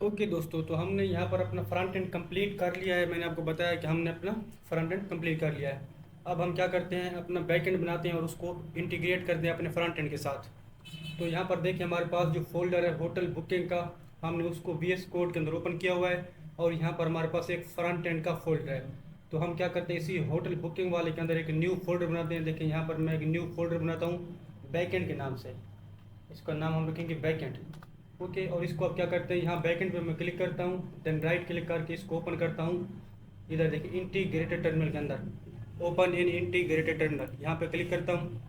Okay दोस्तों, तो हमने यहाँ पर अपना फ्रंट एंड कंप्लीट कर लिया है। मैंने आपको बताया कि हमने अपना फ्रंट एंड कंप्लीट कर लिया है। अब हम क्या करते हैं, अपना बैक एंड बनाते हैं और उसको इंटीग्रेट करते हैं अपने फ्रंट एंड के साथ। तो यहाँ पर देखिए हमारे पास जो फोल्डर है होटल बुकिंग का, हमने उसको VS कोड के अंदर ओपन किया हुआ है और यहाँ पर हमारे पास एक फ्रंट एंड का फोल्डर है। तो हम क्या करते हैं, इसी होटल बुकिंग वाले के अंदर एक न्यू फोल्डर बनाते हैं। देखिए यहाँ पर मैं एक न्यू फोल्डर बनाता हूँ बैक एंड के नाम से। इसका नाम हम रखेंगे बैकएंड। ओके, और इसको अब क्या करते हैं, यहाँ बैकएंड पे मैं क्लिक करता हूँ, देन राइट क्लिक करके इसको ओपन करता हूँ। इधर देखिए इंटीग्रेटेड टर्मिनल के अंदर ओपन इन इंटीग्रेटेड टर्मिनल, यहाँ पे क्लिक करता हूँ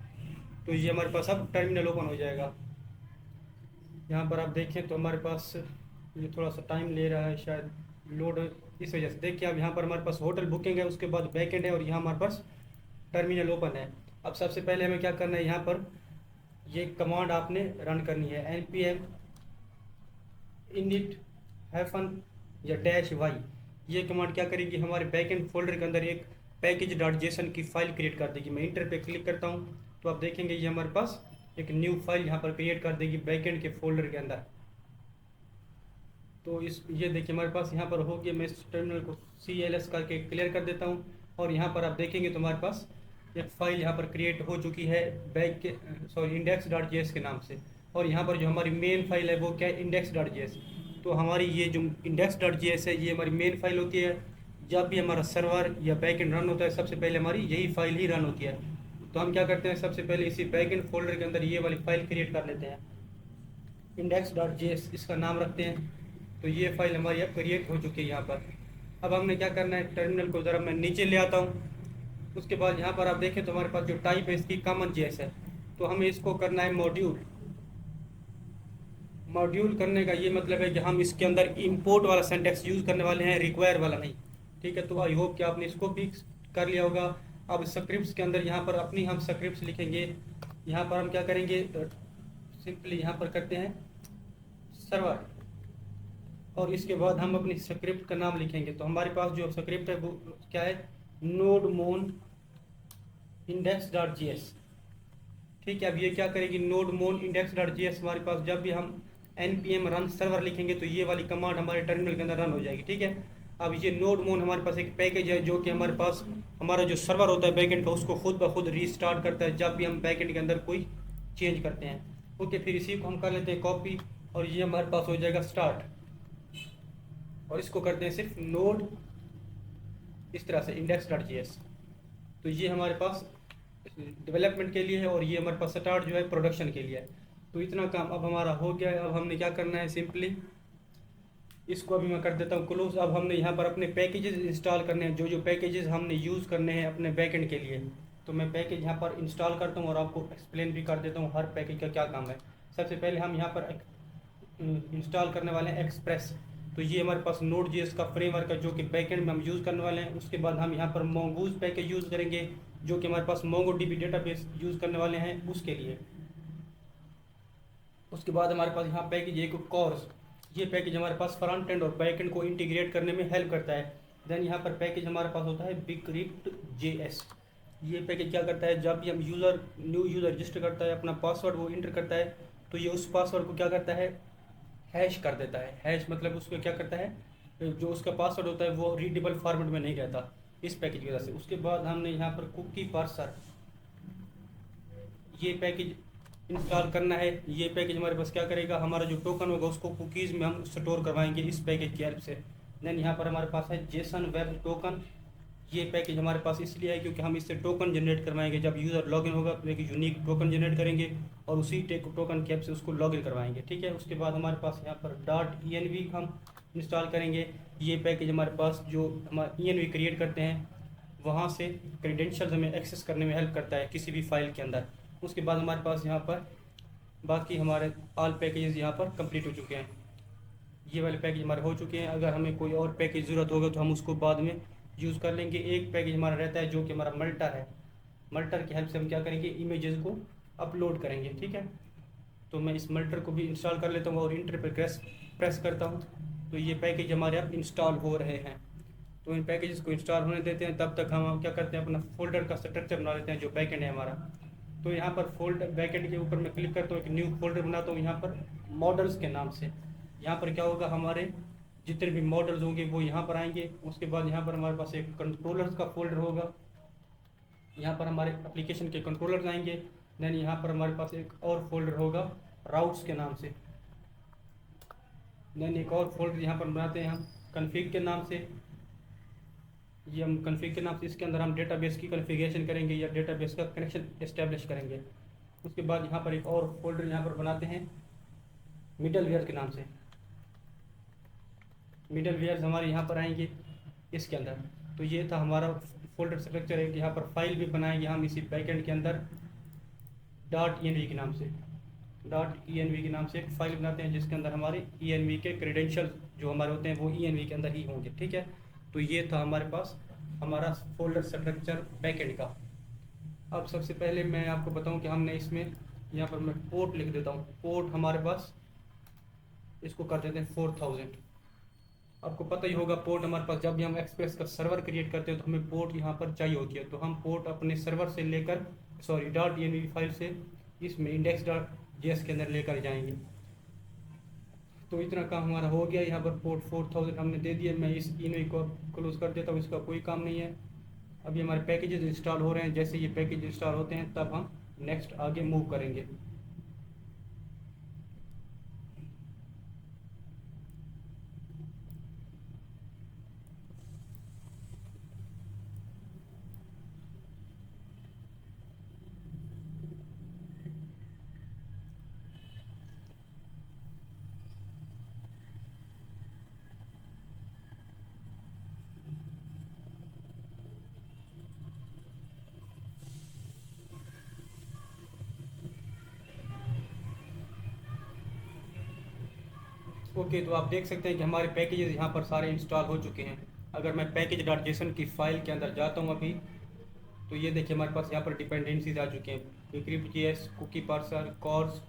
तो ये हमारे पास अब टर्मिनल ओपन हो जाएगा। यहाँ पर आप देखें तो हमारे पास ये थोड़ा सा टाइम ले रहा है, शायद लोड इस वजह से। देखिए अब यहाँ पर हमारे पास होटल बुकिंग है, उसके बाद बैकएंड है और यहाँ हमारे पास टर्मिनल ओपन है। अब सबसे पहले हमें क्या करना है, यहाँ पर ये कमांड आपने रन करनी है, npm init हैफन या डैश वाई। ये कमांड क्या करेगी, हमारे बैकएंड फोल्डर के अंदर एक पैकेज डॉट जेसन की फाइल क्रिएट कर देगी। मैं इंटर पे क्लिक करता हूँ तो आप देखेंगे ये हमारे पास एक न्यू फाइल यहाँ पर क्रिएट कर देगी बैकएंड के फोल्डर के अंदर। तो इस ये देखिए हमारे पास यहाँ पर हो गया। मैं इस टर्मिनल को CLS करके क्लियर कर देता हूँ और यहाँ पर आप देखेंगे तो हमारे पास एक फ़ाइल यहाँ पर क्रिएट हो चुकी है बैक के इंडेक्स डॉट जेएस के नाम से। और यहाँ पर जो हमारी मेन फाइल है वो क्या है, इंडेक्स डॉट जेएस। तो हमारी ये जो इंडेक्स डॉट जेएस है ये हमारी मेन फाइल होती है। जब भी हमारा सर्वर या बैकएंड रन होता है सबसे पहले हमारी यही फाइल ही रन होती है। तो हम क्या करते हैं, सबसे पहले इसी बैकएंड फोल्डर के अंदर ये वाली फाइल क्रिएट कर लेते हैं, इंडेक्स डॉट जेएस इसका नाम रखते हैं। तो ये फाइल हमारी अब क्रिएट हो चुकी है यहाँ पर। अब हमने क्या करना है, टर्मिनल को ज़रा मैं नीचे ले आता हूँ। उसके बाद यहाँ पर आप देखें तो हमारे पास जो टाइप है इसकी कॉमन जेएस है। तो हमें इसको करना है मॉड्यूल। मॉड्यूल करने का ये मतलब है कि हम इसके अंदर इंपोर्ट वाला सिंटैक्स यूज़ करने वाले हैं, रिक्वायर वाला नहीं। ठीक है, तो आई होप कि आपने इसको भी कर लिया होगा। अब स्क्रिप्ट्स के अंदर यहाँ पर अपनी हम स्क्रिप्ट्स लिखेंगे। यहाँ पर हम क्या करेंगे, सिंपली यहाँ पर करते हैं सर्वर और इसके बाद हम अपनी स्क्रिप्ट का नाम लिखेंगे। तो हमारे पास जो स्क्रिप्ट है वो क्या है, नोड मोन इंडेक्स डॉट जी एस। ठीक है, अब ये क्या करेगी, नोड मोन इंडेक्स डॉट जी एस हमारे पास जब भी हम npm रन सर्वर लिखेंगे तो ये वाली कमांड हमारे टर्मिनल के अंदर रन हो जाएगी। ठीक है, अब ये नोड मोन हमारे पास एक पैकेज है जो कि हमारे पास हमारा जो सर्वर होता है बैकएंड का उसको खुद ब खुद रीस्टार्ट करता है जब भी हम बैकएंड के अंदर कोई चेंज करते हैं। ओके, फिर इसी को हम कर लेते हैं कॉपी और ये हमारे पास हो जाएगा स्टार्ट और इसको करते हैं सिर्फ नोड इस तरह से इंडेक्स डॉट जी एस। तो ये हमारे पास डेवलपमेंट के लिए है और ये हमारे पास स्टार्ट जो है प्रोडक्शन के लिए है। तो इतना काम अब हमारा हो गया है। अब हमने क्या करना है, सिंपली इसको अभी मैं कर देता हूँ क्लोज। अब हमने यहाँ पर अपने पैकेजेस इंस्टॉल करने हैं, जो जो पैकेजेस हमने यूज़ करने हैं अपने बैकएंड के लिए। तो मैं पैकेज यहाँ पर इंस्टॉल करता हूँ और आपको एक्सप्लेन भी कर देता हूँ हर पैकेज का क्या काम है। सबसे पहले हम यहाँ पर इंस्टॉल करने वाले हैं एक्सप्रेस। तो ये हमारे पास नोड जेएस का फ्रेमवर्क है जो कि बैकएंड में हम यूज़ करने वाले हैं। उसके बाद हम यहाँ पर मोंगूज पैकेज यूज़ करेंगे जो कि हमारे पास मोंगोडीबी डेटाबेस यूज़ करने वाले हैं उसके लिए। उसके बाद हमारे पास यहाँ पैकेज एक कोर्स, ये पैकेज हमारे पास फ्रंट एंड और बैक एंड को इंटीग्रेट करने में हेल्प करता है। देन यहाँ पर पैकेज हमारे पास होता है बिक्रिप्ट JS। ये पैकेज क्या करता है, जब भी हम न्यू यूज़र रजिस्टर करता है अपना पासवर्ड वो इंटर करता है तो ये उस पासवर्ड को क्या करता है, हैश कर देता है। हैश मतलब उसको क्या करता है, जो उसका पासवर्ड होता है वो रीडेबल फॉर्मेट में नहीं रहता इस पैकेज की वजह से। उसके बाद हमने यहाँ पर कुकी पार्सर ये पैकेज इंस्टॉल करना है। ये पैकेज हमारे पास क्या करेगा, हमारा जो टोकन होगा उसको कुकीज़ में हम स्टोर करवाएंगे इस पैकेज की हेल्प से। देन यहाँ पर हमारे पास है जेसन वेब टोकन। ये पैकेज हमारे पास इसलिए है क्योंकि हम इससे टोकन जनरेट करवाएंगे। जब यूज़र लॉगिन होगा तो एक यूनिक टोकन जनरेट करेंगे और उसी टोकन की हेल्प से उसको लॉगिन करवाएंगे। ठीक है, उसके बाद हमारे पास यहाँ पर .env हम इंस्टॉल करेंगे। ये पैकेज हमारे पास जो हमारा env क्रिएट करते हैं वहाँ से क्रेडेंशियल्स हमें एक्सेस करने में हेल्प करता है किसी भी फाइल के अंदर। उसके बाद हमारे पास यहाँ पर बाकी हमारे ऑल पैकेजेस यहाँ पर कंप्लीट हो चुके हैं। ये वाले पैकेज हमारे हो चुके हैं। अगर हमें कोई और पैकेज ज़रूरत होगा तो हम उसको बाद में यूज़ कर लेंगे। एक पैकेज हमारा रहता है जो कि हमारा मल्टर है। मल्टर की हेल्प से हम क्या करेंगे, इमेजेस को अपलोड करेंगे। ठीक है, तो मैं इस मल्टर को भी इंस्टॉल कर लेता हूँ और इंटर पर प्रेस करता हूँ तो ये पैकेज हमारे अब इंस्टॉल हो रहे हैं। तो इन पैकेजेस को इंस्टॉल होने देते हैं, तब तक हम क्या करते हैं, अपना फोल्डर का स्ट्रक्चर बना लेते हैं जो बैकएंड है हमारा। तो यहाँ पर फोल्डर बैकएंड के ऊपर मैं क्लिक करता हूँ, एक न्यू फोल्डर बनाता हूँ यहाँ पर मॉडल्स के नाम से। यहाँ पर क्या होगा, हमारे जितने भी मॉडल्स होंगे वो यहाँ पर आएंगे। उसके बाद यहाँ पर हमारे पास एक कंट्रोलर्स का फोल्डर होगा, यहाँ पर हमारे एप्लीकेशन के कंट्रोलर्स आएंगे। देन यहाँ पर हमारे पास एक और फोल्डर होगा राउट्स के नाम से। देन एक और फोल्डर यहाँ पर बनाते हैं हम कन्फिग के नाम से। ये हम कन्फिग के नाम से, इसके अंदर हम डेटाबेस की कॉन्फ़िगरेशन करेंगे या डेटाबेस का कनेक्शन इस्टेब्लिश करेंगे। उसके बाद यहाँ पर एक और फोल्डर यहाँ पर बनाते हैं मिडल वेयर के नाम से। मिडल वेयर्स हमारे यहाँ पर आएंगे इसके अंदर। तो ये था हमारा फोल्डर स्ट्रक्चर। है यहाँ पर फाइल भी बनाएंगे हम इसी बैकएंड के अंदर .env के नाम से। .env के नाम से एक फाइल बनाते हैं जिसके अंदर हमारे env के क्रेडेंशियल जो हमारे होते हैं वो env के अंदर ही होंगे, ठीक है। तो ये था हमारे पास हमारा फोल्डर स्ट्रक्चर बैकएंड का। अब सबसे पहले मैं आपको बताऊं कि हमने इसमें यहाँ पर मैं पोर्ट लिख देता हूँ। पोर्ट हमारे पास इसको कर देते हैं 4000। आपको पता ही होगा पोर्ट हमारे पास, जब भी हम एक्सप्रेस का सर्वर क्रिएट करते हैं तो हमें पोर्ट यहाँ पर चाहिए होती है। तो हम पोर्ट अपने सर्वर से लेकर .env फाइल से इसमें index.js के अंदर लेकर जाएंगे। तो इतना काम हमारा हो गया। यहाँ पर पोर्ट 4000 हमने दे दिया। मैं इस env को क्लोज कर देता हूँ, इसका कोई काम नहीं है। अभी हमारे पैकेजेस इंस्टॉल हो रहे हैं। जैसे ये पैकेज इंस्टॉल होते हैं तब हम नेक्स्ट आगे मूव करेंगे। ओके, तो आप देख सकते हैं कि हमारे पैकेजेस यहाँ पर सारे इंस्टॉल हो चुके हैं। अगर मैं पैकेज.json की फाइल के अंदर जाता हूँ अभी, तो ये देखिए हमारे पास यहाँ पर डिपेंडेंसीज आ चुके हैं। Encrypt.js, cookie parser, CORS,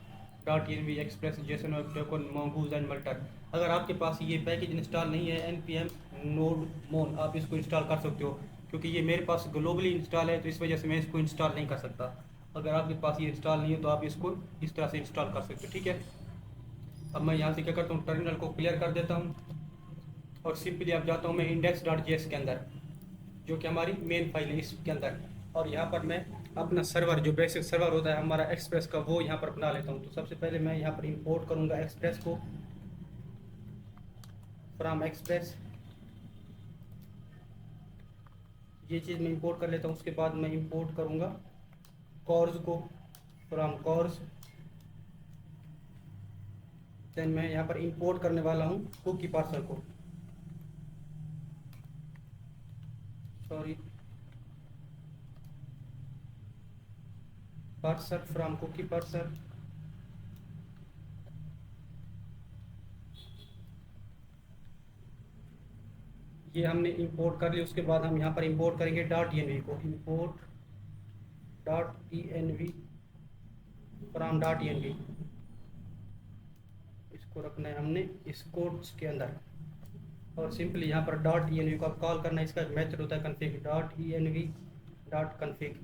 .env, express, JSON और टोकन, mongoose एंड मल्टर। अगर आपके पास ये पैकेज इंस्टॉल नहीं है npm node mon, आप इसको इंस्टॉल कर सकते हो। क्योंकि ये मेरे पास ग्लोबली इंस्टॉल है तो इस वजह से मैं इसको इंस्टॉल नहीं कर सकता। अगर आपके पास ये इंस्टॉल नहीं है तो आप इसको इस तरह से इंस्टॉल कर सकते हो, ठीक है। अब मैं यहाँ से क्या करता हूँ, टर्मिनल को क्लियर कर देता हूँ और सिंपली अब जाता हूँ मैं index.js के अंदर, जो कि हमारी मेन फाइल है इसके अंदर। और यहाँ पर मैं अपना सर्वर, जो बेसिक सर्वर होता है हमारा एक्सप्रेस का, वो यहाँ पर बना लेता हूँ। तो सबसे पहले मैं यहाँ पर इंपोर्ट करूँगा एक्सप्रेस को फ्रॉम एक्सप्रेस। ये चीज़ मैं इंपोर्ट कर लेता हूँ। उसके बाद मैं इंपोर्ट करूँगा कॉर्स को फ्रॉम कॉर्स। देन मैं यहाँ पर इंपोर्ट करने वाला हूँ कुकी पार्सर को, sorry, parser from cookie parser. ये हमने इंपोर्ट कर लिया। उसके बाद हम यहाँ पर इंपोर्ट करेंगे .env को। इंपोर्ट .env फ्रॉम .env, इसको रखना है हमने इस कोड्स के अंदर। और सिंपली यहाँ पर .env को कॉल करना है। इसका मेथड होता है config, .env.config।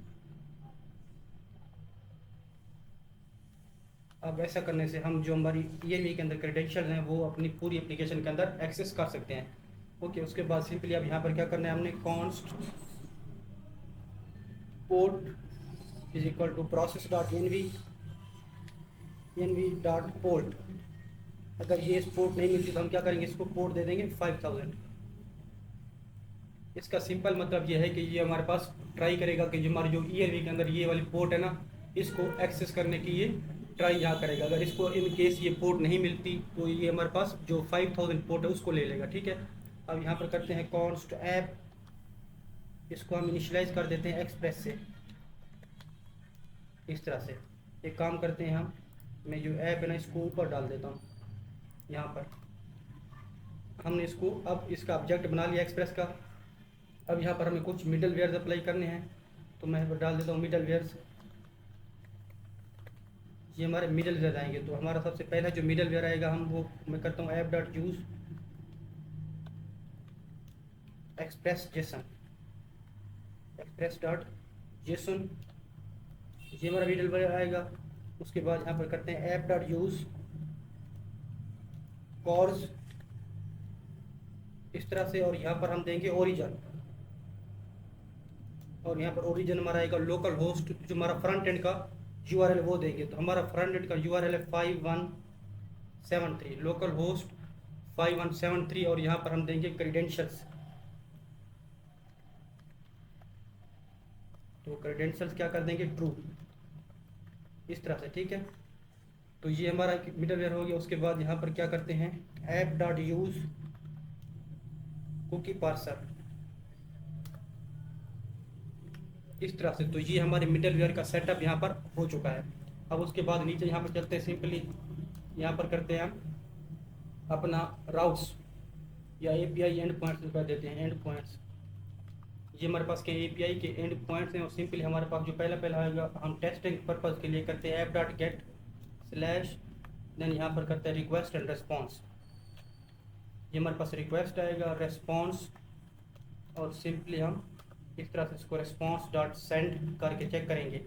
अब ऐसा करने से हम जो हमारी env के अंदर क्रेडेंशियल हैं वो अपनी पूरी एप्लीकेशन के अंदर एक्सेस कर सकते हैं। ओके, उसके बाद सिंपली अब यहाँ पर क्या करना है हमने, const port is equal to process.env.port। अगर ये इस पोर्ट नहीं मिलती तो हम क्या करेंगे, इसको पोर्ट दे देंगे 5000। इसका सिंपल मतलब ये है कि ये हमारे पास ट्राई करेगा कि जो हमारी जो env के अंदर ये वाली पोर्ट है ना, इसको एक्सेस करने की ये ट्राई यहाँ करेगा। अगर इसको इन केस ये पोर्ट नहीं मिलती तो ये हमारे पास जो 5000 पोर्ट है उसको ले लेगा, ठीक है। अब यहाँ पर करते हैं कॉन्स्ट ऐप, इसको हम इनिशियलाइज कर देते हैं एक्सप्रेस से। इस तरह से एक काम करते हैं हम, मैं जो ऐप है ना इसको ऊपर डाल देता हूँ। यहाँ पर हमने इसको, अब इसका ऑब्जेक्ट बना लिया एक्सप्रेस का। अब यहाँ पर हमें कुछ मिडल वेयर्स अप्लाई करने हैं, तो मैं यहाँ पर डाल देता हूँ मिडल वेयर्स। ये हमारे मिडल वेयर आएंगे। तो हमारा सबसे पहला जो मिडल वेयर आएगा हम वो मैं करता हूँ app.use express.json, express.json, ये हमारा मिडल वेयर आएगा। उसके बाद यहाँ पर करते हैं app.use कॉर्स इस तरह से, और यहाँ पर हम देंगे ओरिजिन, और यहाँ पर ओरिजिन हमारा आएगा लोकल होस्ट, जो हमारा फ्रंट एंड का यूआरएल वो देंगे। तो हमारा फ्रंट एंड का यूआरएल है 5173 लोकल होस्ट 5173, और यहाँ पर हम देंगे क्रेडेंशियल्स। तो क्रेडेंशियल्स क्या कर देंगे, ट्रू, इस तरह से, ठीक है। तो ये हमारा मिडलवेयर हो गया। उसके बाद यहाँ पर क्या करते हैं, app dot use cookie parser, इस तरह से। तो ये हमारे मिडलवेयर का सेटअप यहाँ पर हो चुका है। अब उसके बाद नीचे यहाँ पर चलते हैं, सिंपली यहाँ पर करते हैं हम अपना राउट्स या एपीआई एंड पॉइंट्स कर देते हैं, एंड पॉइंट्स। ये हमारे पास के एपीआई के एंड पॉइंट्स हैं, और सिंपली हमारे पास जो पहला आएगा हम टेस्टिंग पर्पज़ के लिए करते हैं app dot get slash, then यहाँ पर करते हैं रिक्वेस्ट एंड रेस्पॉन्स। ये हमारे पास रिक्वेस्ट आएगा, रेस्पॉन्स, और सिंपली हम इस तरह से इसको रेस्पॉन्स डॉट सेंड करके चेक करेंगे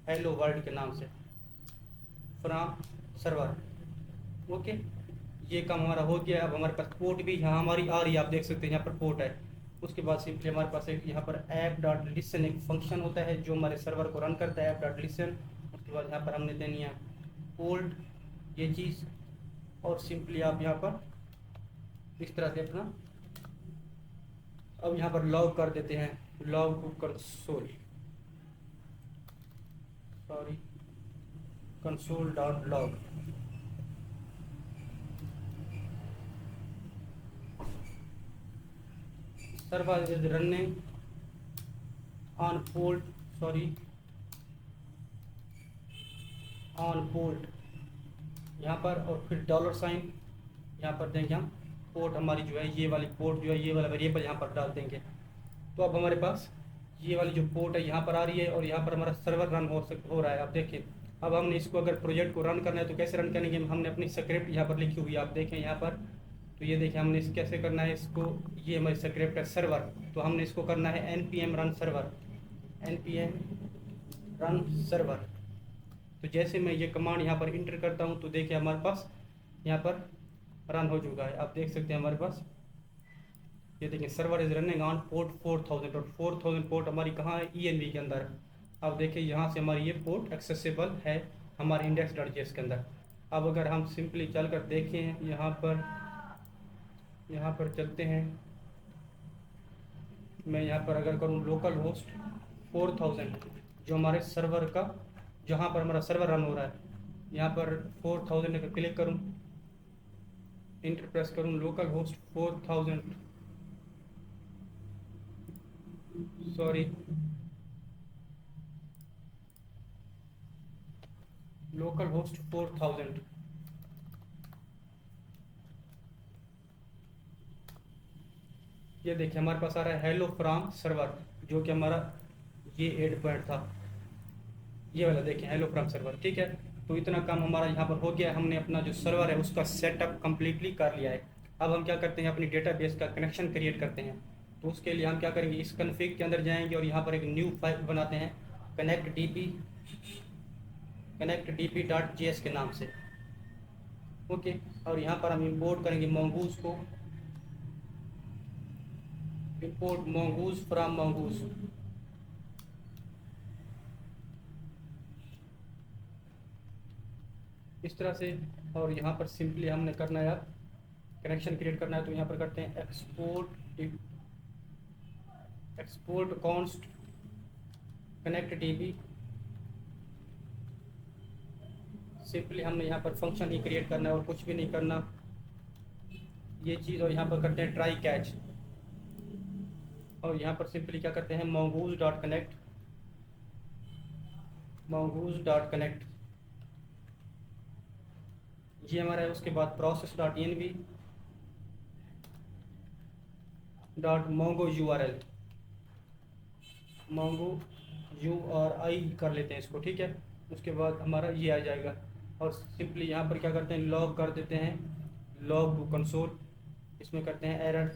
हेलो वर्ल्ड के नाम से फ्रॉम सर्वर। ओके, ये काम हमारा हो गया। अब हमारे पास पोर्ट भी यहाँ हमारी आ रही है, आप देख सकते हैं यहाँ पर पोर्ट है। उसके बाद सिंपली हमारे पास एक यहाँ पर ऐप डॉट लिसन एक फंक्शन होता है जो हमारे सर्वर को रन करता है, ऐप डॉट लिसन। उसके बाद यहाँ पर हमने देनी है पोर्ट, ये चीज़, और सिंपली आप यहाँ पर इस तरह से अपना अब यहाँ पर लॉग कर देते हैं, log console, sorry console dot log. Server is running on port, sorry on port यहाँ पर, और फिर डॉलर साइन यहाँ पर देंगे हम पोर्ट, हमारी जो है ये वाली पोर्ट जो है ये वाला वेरिएबल यहाँ पर डाल देंगे। तो अब हमारे पास ये वाली जो पोर्ट है यहाँ पर आ रही है, और यहाँ पर हमारा सर्वर रन हो रहा है। आप देखिए, अब हमने इसको अगर प्रोजेक्ट को रन करना है तो कैसे रन करेंगे, हमने अपनी स्क्रिप्ट यहाँ पर लिखी हुई है, आप देखें यहाँ पर। तो ये देखिए हमने इस कैसे करना है इसको, ये हमारी स्क्रिप्ट है सर्वर, तो हमने इसको करना है npm run server, npm run server. तो जैसे मैं ये कमांड यहाँ पर इंटर करता हूँ तो देखिए हमारे पास यहाँ पर रन हो चुका है। आप देख सकते हैं हमारे पास ये देखिए server is running on port 4000, और 4000 पोर्ट हमारी कहाँ है, env के अंदर। अब देखिए यहाँ से हमारी ये पोर्ट एक्सेसिबल है हमारे index.js के अंदर। अब अगर हम सिंपली चल कर देखें यहाँ पर चलते हैं, मैं यहाँ पर अगर करूँ लोकल होस्ट 4000 जो हमारे सर्वर का, जहाँ पर हमारा सर्वर रन हो रहा है, यहाँ पर 4000 अगर क्लिक करूँ, इंटर प्रेस करूँ, local host 4000, sorry local host 4000, ये देखिए हमारे पास आ रहा है हेलो फ्रॉम सर्वर, जो कि हमारा ये एड पॉइंट था, ये वाला देखिए हेलो फ्रॉम सर्वर, ठीक है। तो इतना काम हमारा यहाँ पर हो गया, हमने अपना जो सर्वर है उसका सेटअप कम्प्लीटली कर लिया है। अब हम क्या करते हैं, अपनी डेटाबेस का कनेक्शन क्रिएट करते हैं। तो उसके लिए हम क्या करेंगे, इस कन्फिग के अंदर जाएंगे और यहाँ पर एक न्यू फाइल बनाते हैं connectdp.js के नाम से। ओके, और यहाँ पर हम इंपोर्ट करेंगे mongoose को, इंपोर्ट mongoose फ्रॉम mongoose, इस तरह से। और यहाँ पर सिंपली हमने करना है, कनेक्शन क्रिएट करना है, तो यहाँ पर करते हैं export const connect dB. Simply हमने यहाँ पर फंक्शन ही क्रिएट करना है और कुछ भी नहीं करना, ये चीज़। और यहाँ पर करते हैं ट्राई कैच, और यहाँ पर सिंपली क्या करते हैं mongoose.connect ये हमारा है। उसके बाद process.env.mongo URL, mongo URI कर लेते हैं इसको, ठीक है। उसके बाद हमारा ये आ जाएगा, और सिंपली यहाँ पर क्या करते हैं, लॉग कर देते हैं, लॉग टू कंसोल, इसमें करते हैं एरर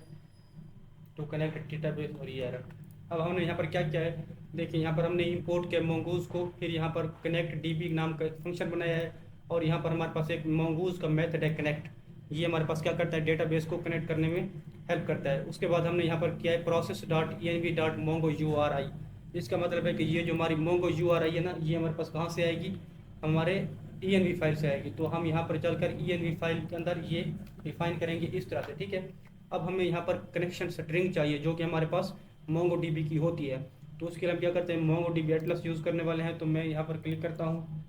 टू कनेक्ट डेटाबेस, और ये एरर। अब हमने यहाँ पर क्या किया है, देखिए यहाँ पर हमने इंपोर्ट किया mongoose को, फिर यहाँ पर कनेक्ट डीबी नाम का फंक्शन बनाया है, और यहाँ पर हमारे पास एक mongoose का मेथड है कनेक्ट। ये हमारे पास क्या करता है, डेटाबेस को कनेक्ट करने में हेल्प करता है। उसके बाद हमने यहाँ पर किया है process.env.mongo-uri। इसका मतलब है कि ये जो हमारी mongo-uri है ना, ये हमारे पास कहाँ से आएगी, हमारे env फाइल से आएगी। तो हम यहाँ पर चलकर env फाइल के अंदर ये डिफाइन करेंगे इस तरह से, ठीक है। अब हमें यहाँ पर कनेक्शन स्ट्रिंग चाहिए जो कि हमारे पास MongoDB की होती है। तो उसके लिए हम क्या करते हैं, MongoDB एटलस यूज़ करने वाले हैं। तो मैं यहाँ पर क्लिक करता हूँ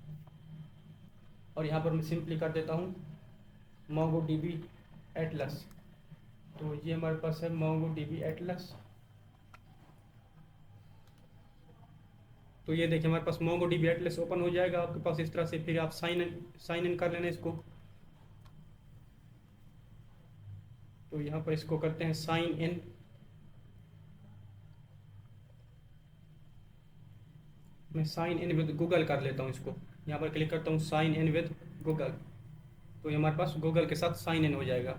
और यहाँ पर मैं सिंपली कर देता हूँ MongoDB एटलस। तो ये हमारे पास है MongoDB एटलस। तो ये देखिए हमारे पास MongoDB एटलस ओपन हो जाएगा आपके पास इस तरह से। फिर आप साइन इन कर लेना इसको। तो यहाँ पर इसको करते हैं साइन इन। मैं साइन इन विद गूगल कर लेता हूँ इसको। यहाँ पर क्लिक करता हूँ साइन इन विद गूगल। तो ये हमारे पास गूगल के साथ साइन इन हो जाएगा।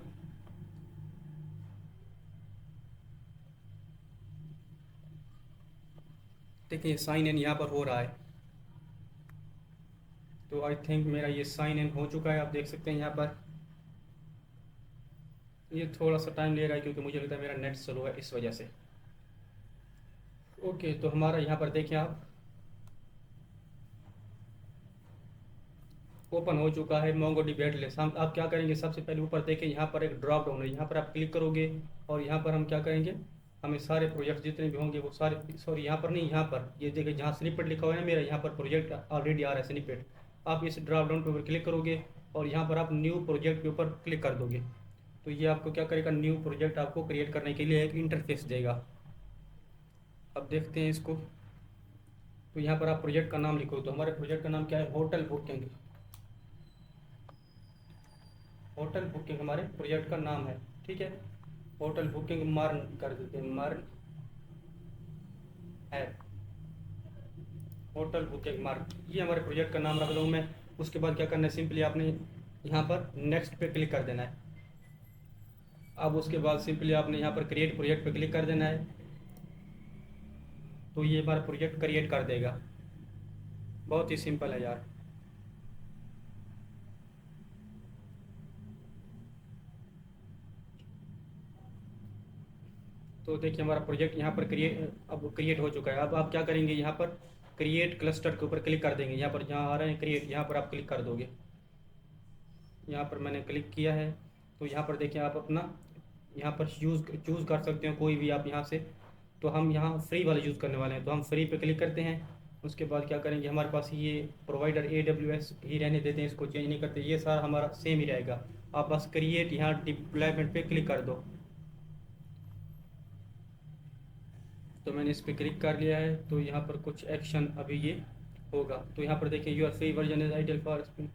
देखिए साइन इन यहाँ पर हो रहा है। तो आई थिंक मेरा ये साइन इन हो चुका है, आप देख सकते हैं यहाँ पर। ये थोड़ा सा टाइम ले रहा है क्योंकि मुझे लगता है मेरा नेट स्लो है इस वजह से। ओके, तो हमारा यहाँ पर देखिए आप ओपन हो चुका है MongoDB एटलस। हम आप क्या करेंगे, सबसे पहले ऊपर देखें यहाँ पर एक ड्रॉप डाउन है, यहाँ पर आप क्लिक करोगे और यहाँ पर हम क्या करेंगे, हमें सारे प्रोजेक्ट जितने भी होंगे वो सारे, सॉरी यहाँ पर नहीं, यहाँ पर ये देखिए जहाँ स्निपेट लिखा हुआ है ना मेरा, यहाँ पर प्रोजेक्ट ऑलरेडी आ रहा है स्निपेट। आप इस ड्रॉप डाउन के ऊपर क्लिक करोगे और यहाँ पर आप न्यू प्रोजेक्ट के ऊपर क्लिक कर दोगे। तो ये आपको क्या करेगा, न्यू प्रोजेक्ट आपको क्रिएट करने के लिए एक इंटरफेस देगा। अब देखते हैं इसको। तो यहाँ पर आप प्रोजेक्ट का नाम लिखो। तो हमारे प्रोजेक्ट का नाम क्या है, होटल बुकिंग। होटल बुकिंग हमारे प्रोजेक्ट का नाम है, ठीक है। होटल बुकिंग मार्न कर देते हैं, मार्न है होटल बुकिंग मार्न, ये हमारे प्रोजेक्ट का नाम रख दूँ मैं। उसके बाद क्या करना है, सिंपली आपने यहाँ पर नेक्स्ट पे क्लिक कर देना है। अब उसके बाद सिंपली आपने यहाँ पर क्रिएट प्रोजेक्ट पे क्लिक कर देना है। तो ये हमारा प्रोजेक्ट क्रिएट कर देगा। बहुत ही सिंपल है यार। तो देखिए हमारा प्रोजेक्ट यहाँ पर क्रिएट हो चुका है। अब आप क्या करेंगे, यहाँ पर क्रिएट क्लस्टर के ऊपर क्लिक कर देंगे। यहाँ पर जहाँ आ रहे हैं क्रिएट, यहाँ पर आप क्लिक कर दोगे। यहाँ पर मैंने क्लिक किया है। तो यहाँ पर देखिए आप अपना यहाँ पर चूज़ कर सकते हो कोई भी आप यहाँ से। तो हम यहाँ फ्री वाला यूज़ करने वाले हैं, तो हम फ्री पे क्लिक करते हैं। उसके बाद क्या करेंगे, हमारे पास ये प्रोवाइडर AWS ही रहने देते हैं, इसको चेंज नहीं करते, ये सारा हमारा सेम ही रहेगा। आप बस क्रिएट यहाँ डिप्लॉयमेंट पे क्लिक कर दो। तो मैंने इस पर क्लिक कर लिया है। तो यहाँ पर कुछ एक्शन अभी ये होगा। तो यहाँ पर देखिए your free version is ideal for spin.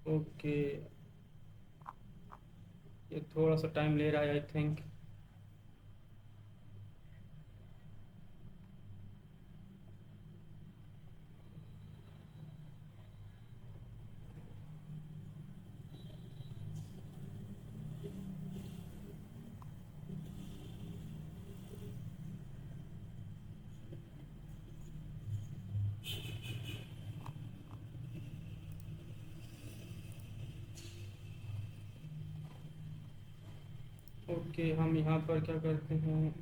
Okay, ये थोड़ा सा टाइम ले रहा है आई थिंक। ओके, हम यहाँ पर क्या करते हैं,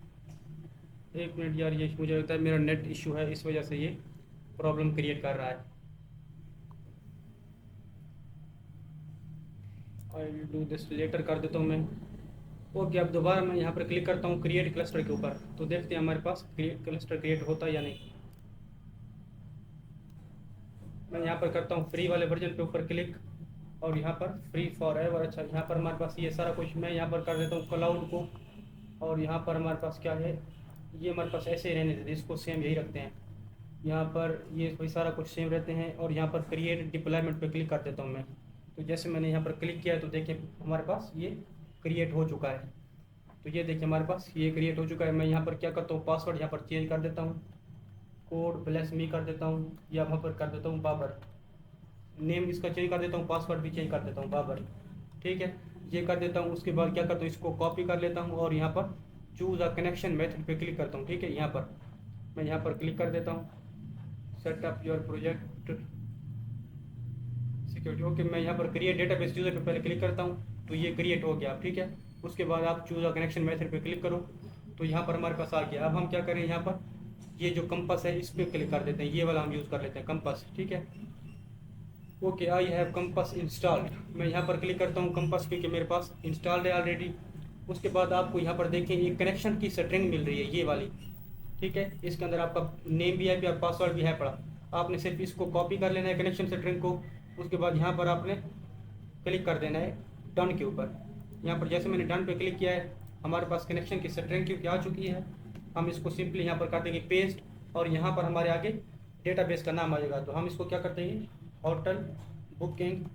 एक मिनट यार, ये मुझे लगता है मेरा नेट इशू है, इस वजह से ये प्रॉब्लम क्रिएट कर रहा है। I will do this later कर देता हूँ मैं। ओके, अब दोबारा मैं यहाँ पर क्लिक करता हूँ क्रिएट क्लस्टर के ऊपर। तो देखते हैं हमारे पास क्रिएट क्लस्टर क्रिएट होता है या नहीं। मैं यहाँ पर करता हूँ फ्री वाले वर्जन पे ऊपर क्लिक और यहाँ पर फ्री फॉर एवर। अच्छा, यहाँ पर हमारे पास ये सारा कुछ मैं यहाँ पर कर देता हूँ क्लाउड को। और यहाँ पर हमारे पास क्या है, ये हमारे पास ऐसे ही रहने देते हैं, इसको सेम यही रखते हैं। यहाँ पर ये वही सारा कुछ सेम रहते हैं। और यहाँ पर क्रिएट डिप्लॉयमेंट पे क्लिक कर देता हूँ मैं। तो जैसे मैंने यहाँ पर क्लिक किया है तो देखिए हमारे पास ये क्रिएट हो चुका है। तो ये देखिए हमारे पास ये क्रिएट हो चुका है। मैं यहाँ पर क्या करता हूँ, पासवर्ड यहाँ पर चेंज कर देता हूँ, कोड प्लस मी कर देता हूँ, या वहाँ पर कर देता हूँ बाबर। नेम इसका चेंज कर देता हूँ, पासवर्ड भी चेंज कर देता हूँ बाबर, ठीक है। ये कर देता हूँ। उसके बाद क्या करता हूँ, इसको कॉपी कर लेता हूँ और यहाँ पर चूज़ अ कनेक्शन मेथड पे क्लिक करता हूँ, ठीक है। यहाँ पर मैं यहाँ पर क्लिक कर देता हूँ, set up your project. Security. Okay, मैं यहाँ पर क्रिएट डेटाबेस यूज़र पे पहले क्लिक करता हूँ, तो ये क्रिएट हो गया, ठीक है। उसके बाद आप चूज़ अ कनेक्शन मेथड पे क्लिक करो, तो यहाँ पर हमारे पास आ गया। अब हम क्या करें, यहाँ पर ये जो कंपास है इस पर क्लिक कर देते हैं, ये वाला हम यूज़ कर लेते हैं कंपास, ठीक है। Okay, I have compass installed. मैं यहाँ पर क्लिक करता हूँ कंपास, क्योंकि मेरे पास इंस्टॉल्ड है ऑलरेडी। उसके बाद आपको यहाँ पर देखें एक कनेक्शन की स्ट्रिंग मिल रही है, ये वाली, ठीक है। इसके अंदर आपका नेम भी है और पासवर्ड भी है पड़ा। आपने सिर्फ इसको कॉपी कर लेना है कनेक्शन स्ट्रिंग को। उसके बाद यहाँ पर आपने क्लिक कर देना है डन के ऊपर। यहाँ पर जैसे मैंने डन पे क्लिक किया है, हमारे पास कनेक्शन की स्ट्रिंग क्योंकि आ चुकी है। हम इसको सिंपली यहाँ पर कर देंगे पेस्ट, और यहाँ पर हमारे आगे डेटाबेस का नाम आ जाएगा। तो हम इसको क्या करते हैं, होटल बुकिंग।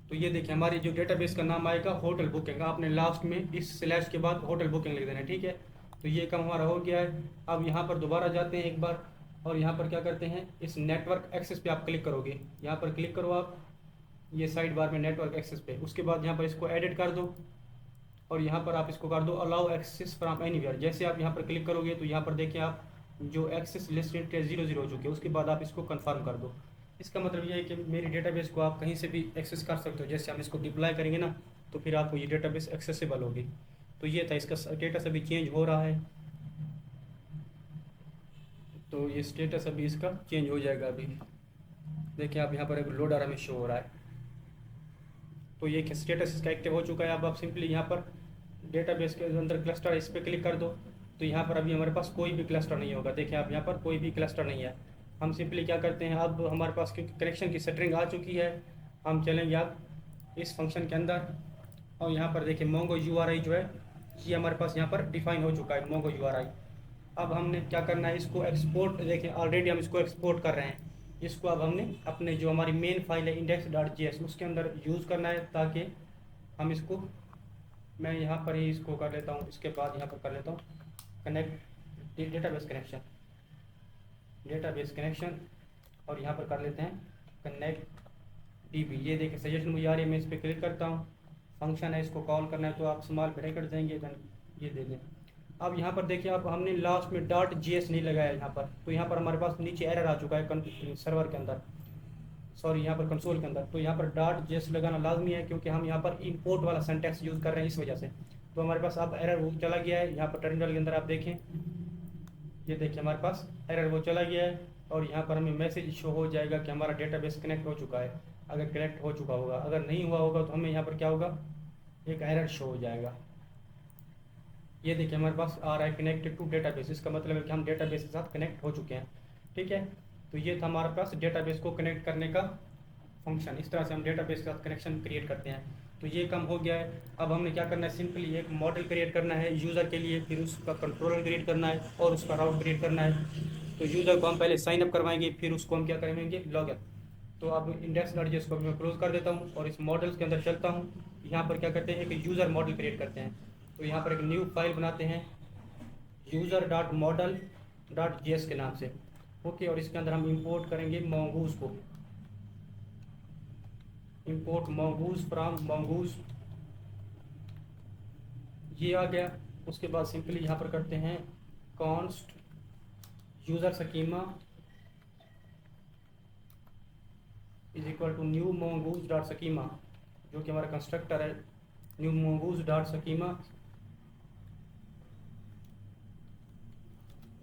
तो ये देखिए हमारी जो डेटाबेस का नाम आएगा होटल बुकिंग। आपने लास्ट में इस स्लैश के बाद होटल बुकिंग लिख देना है, ठीक है। तो ये काम हमारा हो गया है। अब यहाँ पर दोबारा जाते हैं एक बार, और यहाँ पर क्या करते हैं, इस नेटवर्क एक्सेस पे आप क्लिक करोगे। यहाँ पर क्लिक करो आप, ये साइड बार में नेटवर्क एक्सेस पे। उसके बाद यहाँ पर इसको एडिट कर दो, और यहाँ पर आप इसको कर दो अलाउ एक्सेस फ्रॉम एनीवेयर। जैसे आप यहाँ पर क्लिक करोगे तो यहाँ पर देखिए आप जो एक्सेस लिस्टेड 0 0 हो चुके हैं। उसके बाद आप इसको कंफर्म कर दो। इसका मतलब ये है कि मेरी डेटाबेस को आप कहीं से भी एक्सेस कर सकते हो। जैसे हम इसको डिप्लॉय करेंगे ना, तो फिर आपको ये डेटाबेस एक्सेसिबल होगी। तो ये था, इसका स्टेटस अभी चेंज हो रहा है। तो ये स्टेटस अभी इसका चेंज हो जाएगा। अभी देखिए आप यहाँ पर एक लोडर हमें शो हो रहा है। तो ये स्टेटस इसका एक्टिव हो चुका है। अब आप सिंपली यहाँ पर डेटाबेस के अंदर क्लस्टर इस पर क्लिक कर दो, तो यहाँ पर अभी हमारे पास कोई भी क्लस्टर नहीं होगा। देखिए आप यहाँ पर कोई भी क्लस्टर नहीं है। हम सिंपली क्या करते हैं, अब हमारे पास क्योंकि कनेक्शन की स्ट्रिंग आ चुकी है, हम चलेंगे अब इस फंक्शन के अंदर, और यहाँ पर देखिए मोंगो URI जो है ये हमारे पास यहाँ पर डिफाइन हो चुका है, मोंगो URI। अब हमने क्या करना है, इसको एक्सपोर्ट, देखिए ऑलरेडी हम इसको एक्सपोर्ट कर रहे हैं। इसको अब हमने अपने जो हमारी मेन फाइल है index.js उसके अंदर यूज़ करना है, ताकि हम इसको, मैं यहाँ पर ही इसको कर लेता हूँ। इसके बाद यहाँ पर कर लेता हूँ कनेक्ट डेटाबेस कनेक्शन, और यहाँ पर कर लेते हैं कनेक्ट DB। ये देखिए सजेशन मुझे आ रही है, मैं इस पर क्लिक करता हूँ। फंक्शन है, इसको कॉल करना है, तो आप स्मॉल ब्रैकेट देंगे, देन ये दे दें। अब यहाँ पर देखिए आप, हमने लास्ट में .js नहीं लगाया यहाँ पर, तो यहाँ पर हमारे पास नीचे एरर आ चुका है सर्वर के अंदर, सॉरी यहाँ पर कंसोल के अंदर। तो यहाँ पर .js लगाना लाजमी है, क्योंकि हम यहाँ पर इंपोर्ट वाला सिंटैक्स यूज़ कर रहे हैं, इस वजह से। तो हमारे पास अब एरर वो चला गया है। यहाँ पर टर्मिनल के अंदर आप देखें, ये देखिए हमारे पास एरर वो चला गया है, और यहाँ पर हमें मैसेज शो हो जाएगा कि हमारा डेटाबेस कनेक्ट हो चुका है। अगर कनेक्ट हो चुका होगा, अगर नहीं हुआ होगा तो हमें यहाँ पर क्या होगा, एक एरर शो हो जाएगा। ये देखिए हमारे पास आ रहा है कनेक्टेड टू डेटाबेस। इसका मतलब है कि हम डेटाबेस के साथ कनेक्ट हो चुके हैं, ठीक है। तो ये था हमारे पास डेटाबेस को कनेक्ट करने का फंक्शन। इस तरह से हम डेटाबेस के साथ कनेक्शन क्रिएट करते हैं। तो ये काम हो गया है। अब हमने क्या करना है, सिंपली एक मॉडल क्रिएट करना है यूज़र के लिए, फिर उसका कंट्रोलर क्रिएट करना है, और उसका राउट क्रिएट करना है। तो यूज़र को हम पहले साइन अप करवाएंगे, फिर उसको हम क्या करेंगे, लॉगिन। तो अब index.js को मैं क्लोज कर देता हूँ, और इस मॉडल्स के अंदर चलता हूँ। यहाँ पर क्या करते हैं, एक यूज़र मॉडल क्रिएट करते हैं। तो यहाँ पर एक न्यू फाइल बनाते हैं user.model.js के नाम से, ओके। और इसके अंदर हम इंपोर्ट करेंगे mongoose को, इंपोर्ट mongoose फ्रॉम mongoose। ये आ गया। उसके बाद सिंपली यहाँ पर करते हैं const user schema is equal to new mongoose dot schema, जो कि हमारा कंस्ट्रक्टर है, न्यू mongoose डॉट स्कीमा,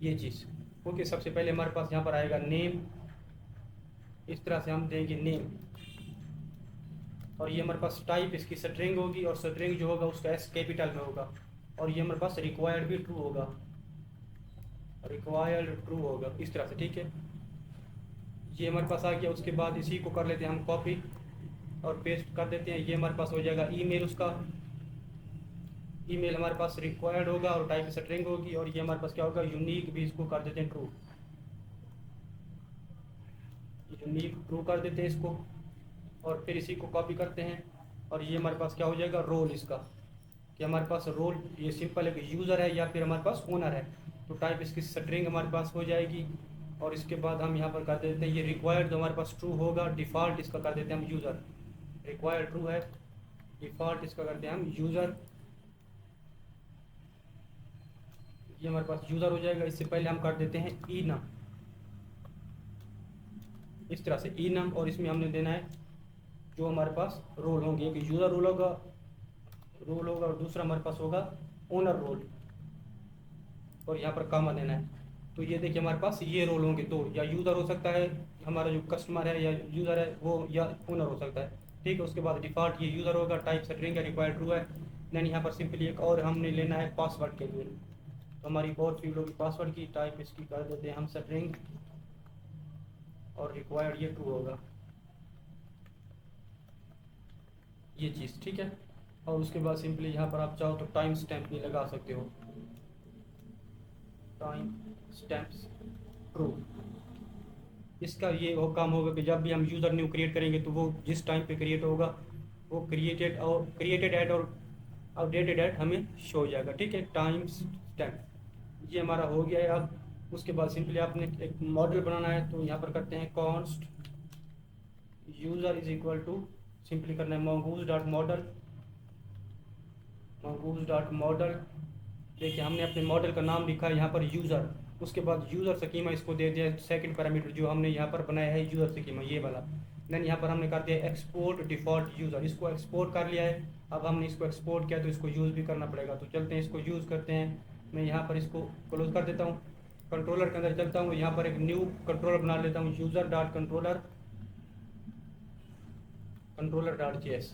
ये चीज़, ओके। सबसे पहले हमारे पास यहाँ पर आएगा नेम, इस तरह से हम देंगे नेम, और ये हमारे पास टाइप इसकी स्ट्रिंग होगी, और स्ट्रिंग जो होगा उसका S कैपिटल में होगा, और ये हमारे पास रिक्वायर्ड भी ट्रू होगा, रिक्वायर्ड ट्रू होगा, इस तरह से, ठीक है। ये हमारे पास आ गया। उसके बाद इसी को कर लेते हैं हम कॉपी और पेस्ट कर देते हैं। ये हमारे पास हो जाएगा ईमेल, उसका ईमेल हमारे पास रिक्वायर्ड होगा, और टाइप स्ट्रिंग होगी, और ये हमारे पास क्या होगा, यूनिक भी इसको कर देते हैं ट्रू, यूनिक ट्रू कर देते हैं इसको, और फिर इसी को कॉपी करते हैं। और ये हमारे पास क्या हो जाएगा, रोल इसका, कि हमारे पास रोल ये सिंपल एक यूज़र है या फिर हमारे पास ओनर है। तो टाइप इसकी स्ट्रिंग हमारे पास हो जाएगी, और इसके बाद हम यहाँ पर कर देते हैं ये रिक्वायर्ड जो हमारे पास ट्रू होगा, डिफ़ॉल्ट इसका कर देते हैं हम यूज़र, रिक्वायर्ड ट्रू है, डिफ़ॉल्ट इसका करते हैं हम यूज़र। ये हमारे पास यूज़र हो जाएगा। इससे पहले हम कर देते हैं ई ना, इस तरह से enum, और इसमें हमने देना है जो हमारे पास रोल होंगे, एक यूज़र रोल होगा और दूसरा हमारे पास होगा ओनर रोल, और यहाँ पर कामा देना है। तो ये देखिए हमारे पास ये रोल होंगे, तो या यूज़र हो सकता है हमारा जो कस्टमर है या यूज़र है वो, या ओनर हो सकता है, ठीक है। उसके बाद डिफ़ॉल्ट ये यूज़र होगा, टाइप स्ट्रिंग है, रिक्वायर्ड ट्रू है। देन यहाँ पर सिंपली एक और हमने लेना है पासवर्ड के लिए, तो हमारी बहुत फील्ड होगी पासवर्ड की, टाइप इसकी कर देते हैं हम स्ट्रिंग, और रिक्वायर्ड ये ट्रू होगा, ये चीज़, ठीक है। और उसके बाद सिंपली यहाँ पर आप चाहो तो टाइम स्टैम्प भी लगा सकते हो, टाइम स्टैम्प्स ट्रू। इसका ये वो काम होगा कि जब भी हम यूज़र न्यू क्रिएट करेंगे तो वो जिस टाइम पे क्रिएट होगा वो क्रिएटेड एट और अपडेटेड एट हमें शो हो जाएगा, ठीक है। टाइम स्टैम्प ये हमारा हो गया है। अब उसके बाद सिंपली आपने एक मॉडल बनाना है, तो यहाँ पर करते हैं const user is equal to, simply करना है mongoose.model। देखिए हमने अपने मॉडल का नाम लिखा है यहाँ पर यूज़र, उसके बाद यूज़र स्कीमा इसको दे दिया सेकंड पैरामीटर जो हमने यहाँ पर बनाया है यूज़र स्कीमा ये वाला। देन यहाँ पर हमने कर दिया एक्सपोर्ट डिफ़ॉल्ट यूज़र, इसको एक्सपोर्ट कर लिया है। अब हमने इसको एक्सपोर्ट किया तो इसको यूज़ भी करना पड़ेगा, तो चलते हैं इसको यूज़ करते हैं। मैं यहाँ पर इसको क्लोज कर देता हूँ, कंट्रोलर के अंदर चलता हूँ, यहाँ पर एक न्यू कंट्रोलर बना लेता हूँ, controller.js,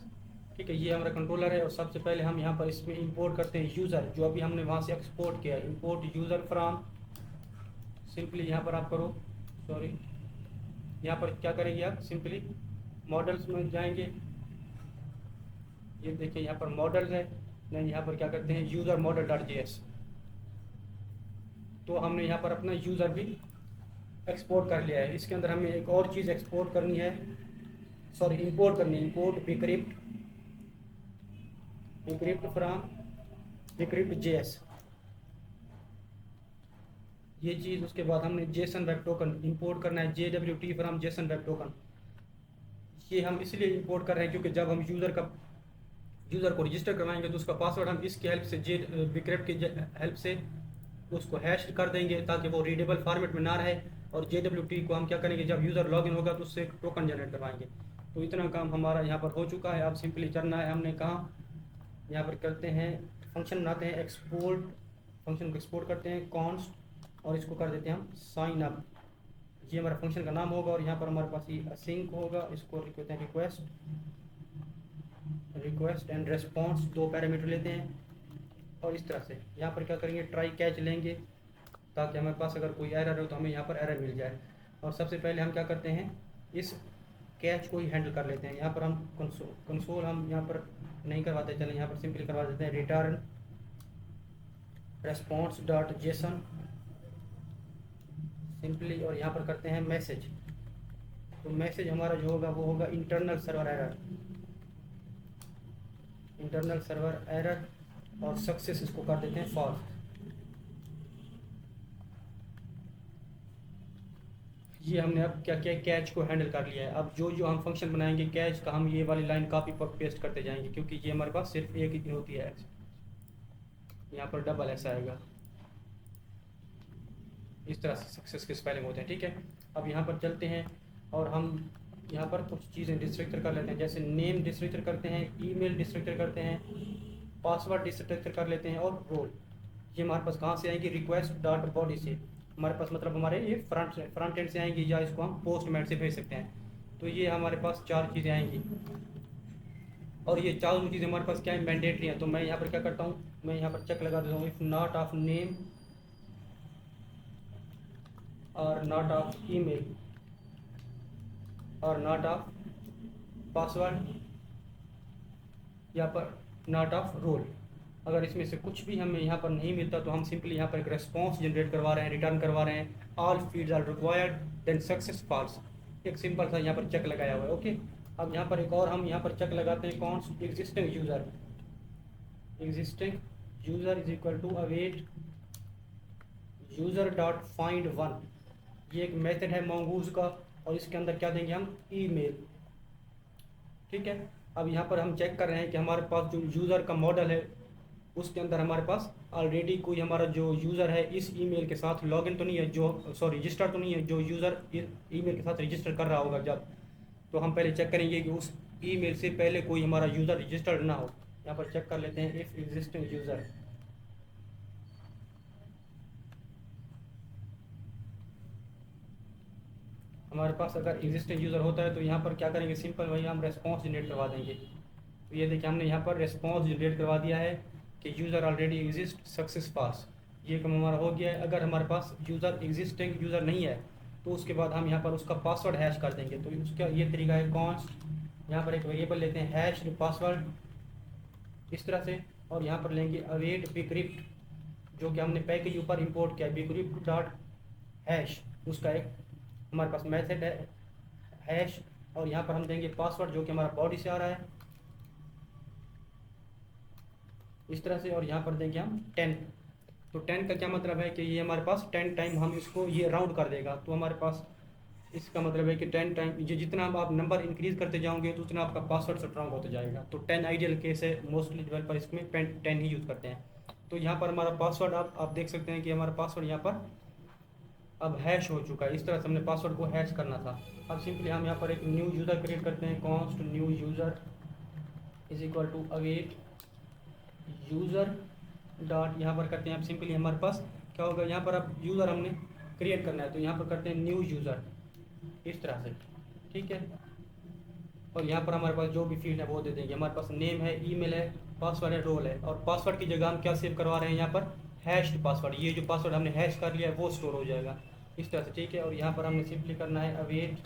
ठीक है। ये हमारा कंट्रोलर है, और सबसे पहले हम यहाँ पर इसमें इंपोर्ट करते हैं यूज़र जो अभी हमने वहाँ से एक्सपोर्ट किया है, इंपोर्ट यूज़र फ्रॉम। सिंपली यहाँ पर आप करो, सॉरी यहाँ पर क्या करेंगे आप, सिंपली मॉडल्स में जाएंगे, ये देखिए यहाँ पर मॉडल्स है। नहीं यहाँ पर क्या करते हैं यूज़र model.js, तो हमने यहाँ पर अपना यूज़र भी एक्सपोर्ट कर लिया है। इसके अंदर हमें एक और चीज़ एक्सपोर्ट करनी है, सॉरी इंपोर्ट करनी है, इंपोर्ट bcrypt फ्रॉम bcrypt.js, ये चीज़। उसके बाद हमने जेसन वेब टोकन इंपोर्ट करना है, JWT from Jason web token. ये हम इसलिए इंपोर्ट कर रहे हैं क्योंकि जब हम यूज़र को रजिस्टर करवाएंगे तो उसका पासवर्ड हम इसकी हेल्प से bcrypt की हेल्प से उसको हैश कर देंगे ताकि वो रीडेबल फॉर्मेट में ना रहे। और JWT को हम क्या करेंगे, जब यूज़र लॉगिन होगा तो उससे टोकन जनरेट करवाएंगे। तो इतना काम हमारा यहाँ पर हो चुका है। अब सिंपली करना है हमने कहा, यहाँ पर करते हैं फंक्शन बनाते हैं एक्सपोर्ट, फंक्शन को एक्सपोर्ट करते हैं कॉन्स्ट, और इसको कर देते हैं हम साइन अप, ये हमारा फंक्शन का नाम होगा। और यहाँ पर हमारे पास ये असिंक होगा, इसको कहते हैं रिक्वेस्ट एंड रेस्पॉन्स, दो पैरामीटर लेते हैं। और इस तरह से यहाँ पर क्या करेंगे ट्राई कैच लेंगे ताकि हमारे पास अगर कोई एरर हो तो हमें यहाँ पर एरर मिल जाए। और सबसे पहले हम क्या करते हैं इस कैच को ही हैंडल कर लेते हैं। यहाँ पर हम कंसोल हम यहाँ पर नहीं करवाते, चलें यहाँ पर सिंपली करवा देते हैं रिटर्न response.json सिंपली, और यहाँ पर करते हैं मैसेज। तो मैसेज हमारा जो होगा वो होगा इंटरनल सर्वर एरर, और सक्सेस इसको कर देते हैं फॉल्स। ये हमने अब क्या किया, कैच को हैंडल कर लिया है। अब जो जो हम फंक्शन बनाएंगे कैच का, हम ये वाली लाइन कॉपी पेस्ट करते जाएंगे क्योंकि ये हमारे पास सिर्फ एक ही होती है, यहाँ पर डबल ऐसा आएगा। इस तरह से सक्सेस के स्पेलिंग होते हैं, ठीक है। अब यहाँ पर चलते हैं और हम यहाँ पर कुछ चीज़ें डिस्ट्रक्टर कर लेते हैं, जैसे नेम डिस्ट्रक्टर करते हैं, ईमेल डिस्ट्रक्टर करते हैं, पासवर्ड डिस्ट्रक्टर कर लेते हैं, और रोल। ये हमारे पास कहाँ से आएंगी, request.body से हमारे पास, मतलब हमारे ये फ्रंट एंड से आएंगी, या इसको हम पोस्टमैन से भेज सकते हैं। तो ये हमारे पास चार चीज़ें आएंगी, और ये चारों चीज़ें हमारे पास क्या है, मैंडेटरी हैं। तो मैं यहाँ पर क्या करता हूँ, मैं यहाँ पर चेक लगा देता हूँ, इफ़ नॉट ऑफ नेम और नॉट ऑफ ईमेल और नॉट ऑफ पासवर्ड, यहाँ पर नॉट ऑफ रोल। अगर इसमें से कुछ भी हमें यहाँ पर नहीं मिलता तो हम सिंपली यहाँ पर एक रेस्पॉन्स जनरेट करवा रहे हैं, रिटर्न करवा रहे हैं, all fields are required then success false. एक सिंपल सा यहाँ पर चेक लगाया हुआ है, ओके। अब यहाँ पर एक और हम यहाँ पर चेक लगाते हैं, कौन existing user is equal to await user.find1। ये एक मेथड है mongoose का, और इसके अंदर क्या देंगे हम, ईमेल, ठीक है। अब यहाँ पर हम चेक कर रहे हैं कि हमारे पास जो यूज़र का मॉडल है उसके अंदर हमारे पास ऑलरेडी कोई हमारा जो यूज़र है इस ईमेल के साथ लॉगिन तो नहीं है, जो सॉरी रजिस्टर तो नहीं है, जो यूज़र ईमेल के साथ रजिस्टर कर रहा होगा जब, तो हम पहले चेक करेंगे कि उस ईमेल से पहले कोई हमारा यूज़र रजिस्टर्ड ना हो। यहाँ पर चेक कर लेते हैं इफ़ एग्जिस्टिंग यूज़र। हमारे पास अगर एग्जिस्टिंग यूज़र होता है तो यहाँ पर क्या करेंगे, सिंपल वही हम रेस्पॉन्स जनरेट करवा देंगे। तो ये देखिए हमने यहाँ पर रेस्पॉन्स जनरेट करवा दिया है कि यूज़र ऑलरेडी एग्जिस्ट सक्सेस पास, ये काम हमारा हो गया है। अगर हमारे पास यूज़र एग्जिस्टिंग यूज़र नहीं है तो उसके बाद हम यहाँ पर उसका पासवर्ड हैश कर देंगे। तो उसका ये तरीका है, कॉन्स्ट यहाँ पर एक वेरिएबल लेते हैं हैश पासवर्ड इस तरह से, और यहाँ पर लेंगे अवेट बिक्रिप्ट जो कि हमने पैकेज ऊपर इंपोर्ट किया है, बिक्रिप्ट डॉट हैश, उसका एक हमारे पास मेथड है हैश, और यहाँ पर हम देंगे पासवर्ड जो कि हमारा बॉडी से आ रहा है इस तरह से, और यहाँ पर देंगे हम 10। तो 10 का क्या मतलब है कि ये हमारे पास 10 टाइम हम इसको ये राउंड कर देगा। तो हमारे पास इसका मतलब है कि 10 टाइम ये जितना आप नंबर इंक्रीज करते जाओगे तो उतना आपका पासवर्ड स्ट्रांग होता जाएगा। तो 10 आइडियल केस है, मोस्टली डेवलपर इसमें 10 ही यूज़ करते हैं। तो यहाँ पर हमारा पासवर्ड आप देख सकते हैं कि हमारा पासवर्ड यहाँ पर अब हैश हो चुका है। इस तरह से हमने पासवर्ड को हैश करना था। अब सिंपली हम यहाँ पर एक न्यू यूज़र क्रिएट करते हैं, const new user is equal to await user dot, यहाँ पर करते हैं अब सिंपली हमारे पास क्या होगा, यहाँ पर अब यूज़र हमने क्रिएट करना है तो यहाँ पर करते हैं न्यू यूज़र इस तरह से, ठीक है। और यहाँ पर हमारे पास जो भी फील्ड है वो दे देंगे। हमारे पास नेम है, ईमेल है, पासवर्ड है, रोल है, और पासवर्ड की जगह हम क्या सेव करवा रहे हैं यहाँ पर हैश्ड पासवर्ड। ये जो पासवर्ड हमने हैश कर लिया है वो स्टोर हो जाएगा इस तरह से, ठीक है। और यहाँ पर हमने सिंपली करना है अवेट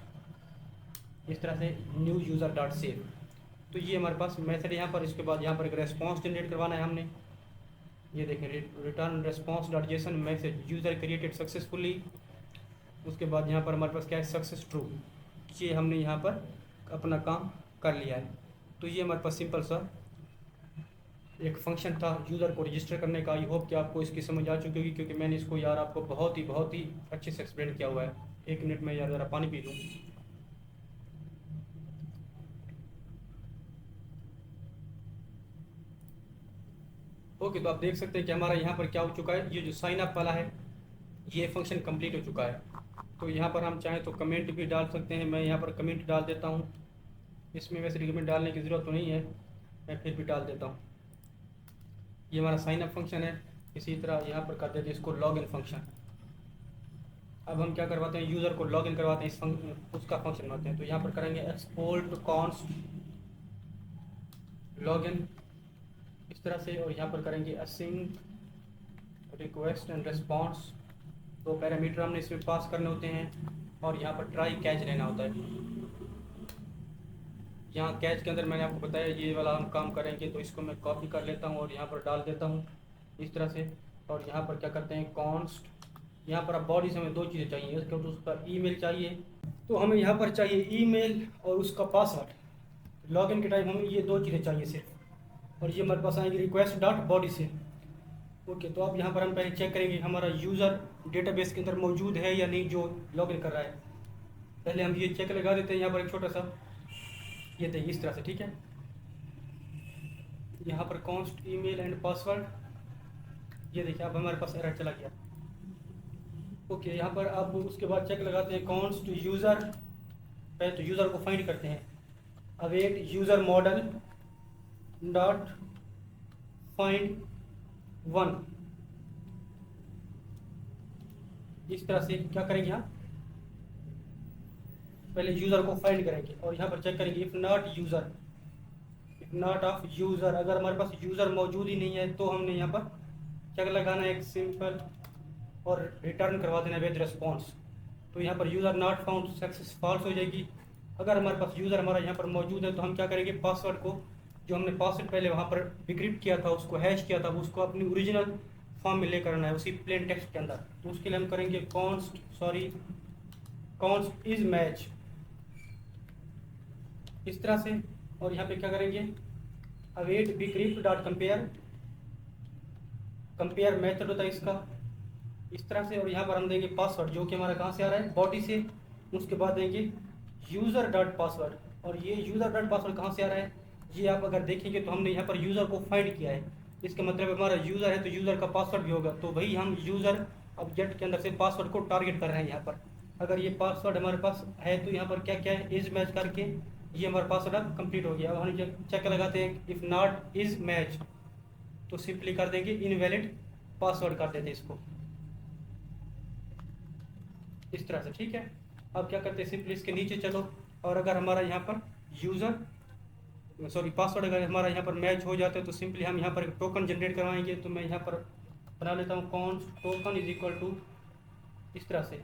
इस तरह से न्यू यूज़र डॉट सेव। तो ये हमारे पास मेथड यहाँ पर, इसके बाद यहाँ पर एक रेस्पॉन्स जनरेट करवाना है हमने। ये देखें return response dot JSON message user created successfully. उसके बाद यहाँ पर हमारे पास क्या है, सक्सेस ट्रू। ये हमने यहाँ पर अपना काम कर लिया है। तो ये हमारे पास सिंपल सा एक फंक्शन था यूज़र को रजिस्टर करने का। आई होप कि आपको इसकी समझ आ चुकी होगी, क्योंकि मैंने इसको यार आपको बहुत ही अच्छे से एक्सप्लेन किया हुआ है। 1 मिनट में यार ज़रा पानी पी लूँ। ओके, तो आप देख सकते हैं कि हमारा यहाँ पर क्या हो चुका है, ये जो साइन अप वाला है ये फंक्शन कंप्लीट हो चुका है। तो यहाँ पर हम चाहें तो कमेंट भी डाल सकते हैं। मैं यहाँ पर कमेंट डाल देता हूँ, इसमें वैसे कमेंट डालने की ज़रूरत तो नहीं है, मैं फिर भी डाल देता हूँ। ये हमारा साइन अप फंक्शन है। इसी तरह यहाँ पर कर देते हैं इसको लॉगिन फंक्शन। अब हम क्या करवाते हैं, यूज़र को लॉगिन करवाते हैं, उसका फंक्शन बनाते हैं। तो यहाँ पर करेंगे एक्सपोर्ट कॉन्स्ट लॉगिन इस तरह से, और यहाँ पर करेंगे असिंक रिक्वेस्ट एंड रिस्पॉन्स। तो पैरामीटर हमने इसमें पास करने होते हैं, और यहाँ पर ट्राई कैच लेना होता है। यहाँ कैच के अंदर मैंने आपको बताया ये वाला हम काम करेंगे, तो इसको मैं कॉपी कर लेता हूँ और यहाँ पर डाल देता हूँ इस तरह से। और यहाँ पर क्या करते हैं, कॉन्स्ट, यहाँ पर अब बॉडी से हमें 2 चीज़ें चाहिए। इसके तो उसका ईमेल चाहिए, तो हमें यहाँ पर चाहिए ईमेल और उसका पासवर्ड। लॉगिन के टाइम हमें ये 2 चीज़ें चाहिए सिर्फ, और ये हमारे पास आएंगे रिक्वेस्ट डॉट बॉडी से। ओके, तो अब यहाँ पर हम पहले चेक करेंगे हमारा यूज़र डेटाबेस के अंदर मौजूद है या नहीं जो लॉगिन कर रहा है। पहले हम ये चेक लगा देते हैं यहाँ पर एक छोटा सा, ये देखिए इस तरह से, ठीक है। यहाँ पर कॉन्स्ट ईमेल एंड पासवर्ड, ये देखिए अब हमारे पास एरर चला गया। ओके, यहाँ पर अब उसके बाद चेक लगाते हैं कॉन्स्ट यूज़र। पहले तो यूज़र को फाइंड करते हैं, await user model dot find 1 इस तरह से क्या करेंगे, यहाँ पहले यूज़र को फाइंड करेंगे और यहाँ पर चेक करेंगे if not user, if not of user. अगर हमारे पास यूज़र मौजूद ही नहीं है तो हमने यहाँ पर चेक लगाना है एक सिंपल, और रिटर्न करवा देना विद रिस्पॉन्स। तो यहाँ पर user not found success false हो जाएगी। अगर हमारे पास यूज़र हमारा यहाँ पर मौजूद है तो हम क्या करेंगे, पासवर्ड को जो हमने पासवर्ड पहले वहाँ पर डिक्रिप्ट किया था, उसको हैश किया था, उसको अपनी ओरिजिनल फॉर्म में लेकर आना है उसी प्लेन टेक्स्ट के अंदर। तो उसके लिए हम करेंगे कॉन्स्ट इज मैच इस तरह से, और यहाँ पे क्या करेंगे await decrypt dot compare method होता है इसका इस तरह से। और यहाँ पर हम देंगे पासवर्ड जो कि हमारा कहाँ से आ रहा है, बॉडी से। उसके बाद देंगे यूज़र डॉट पासवर्ड, और ये यूज़र डॉट पासवर्ड कहाँ से आ रहा है, ये आप अगर देखेंगे तो हमने यहाँ पर यूज़र को फाइंड किया है। इसका मतलब हमारा यूज़र है तो यूज़र का पासवर्ड भी होगा, तो वही हम यूज़र ऑब्जेक्ट के अंदर से पासवर्ड को टारगेट कर रहे हैं यहाँ पर। अगर ये पासवर्ड हमारे पास है तो यहाँ पर क्या क्या है, इज मैच करके ये हमारा पासवर्ड अब कंप्लीट हो गया। अब हम जब चेक लगाते हैं इफ़ नॉट इज मैच तो सिंपली कर देंगे इनवैलिड पासवर्ड कर देते हैं इसको इस तरह से, ठीक है। अब क्या करते हैं, सिंपली इसके नीचे चलो और अगर हमारा यहाँ पर यूज़र सॉरी पासवर्ड अगर हमारा यहाँ पर मैच हो जाता है तो सिंपली हम यहाँ पर एक टोकन जनरेट करवाएंगे। तो मैं यहाँ पर बना लेता हूँ const token is equal to इस तरह से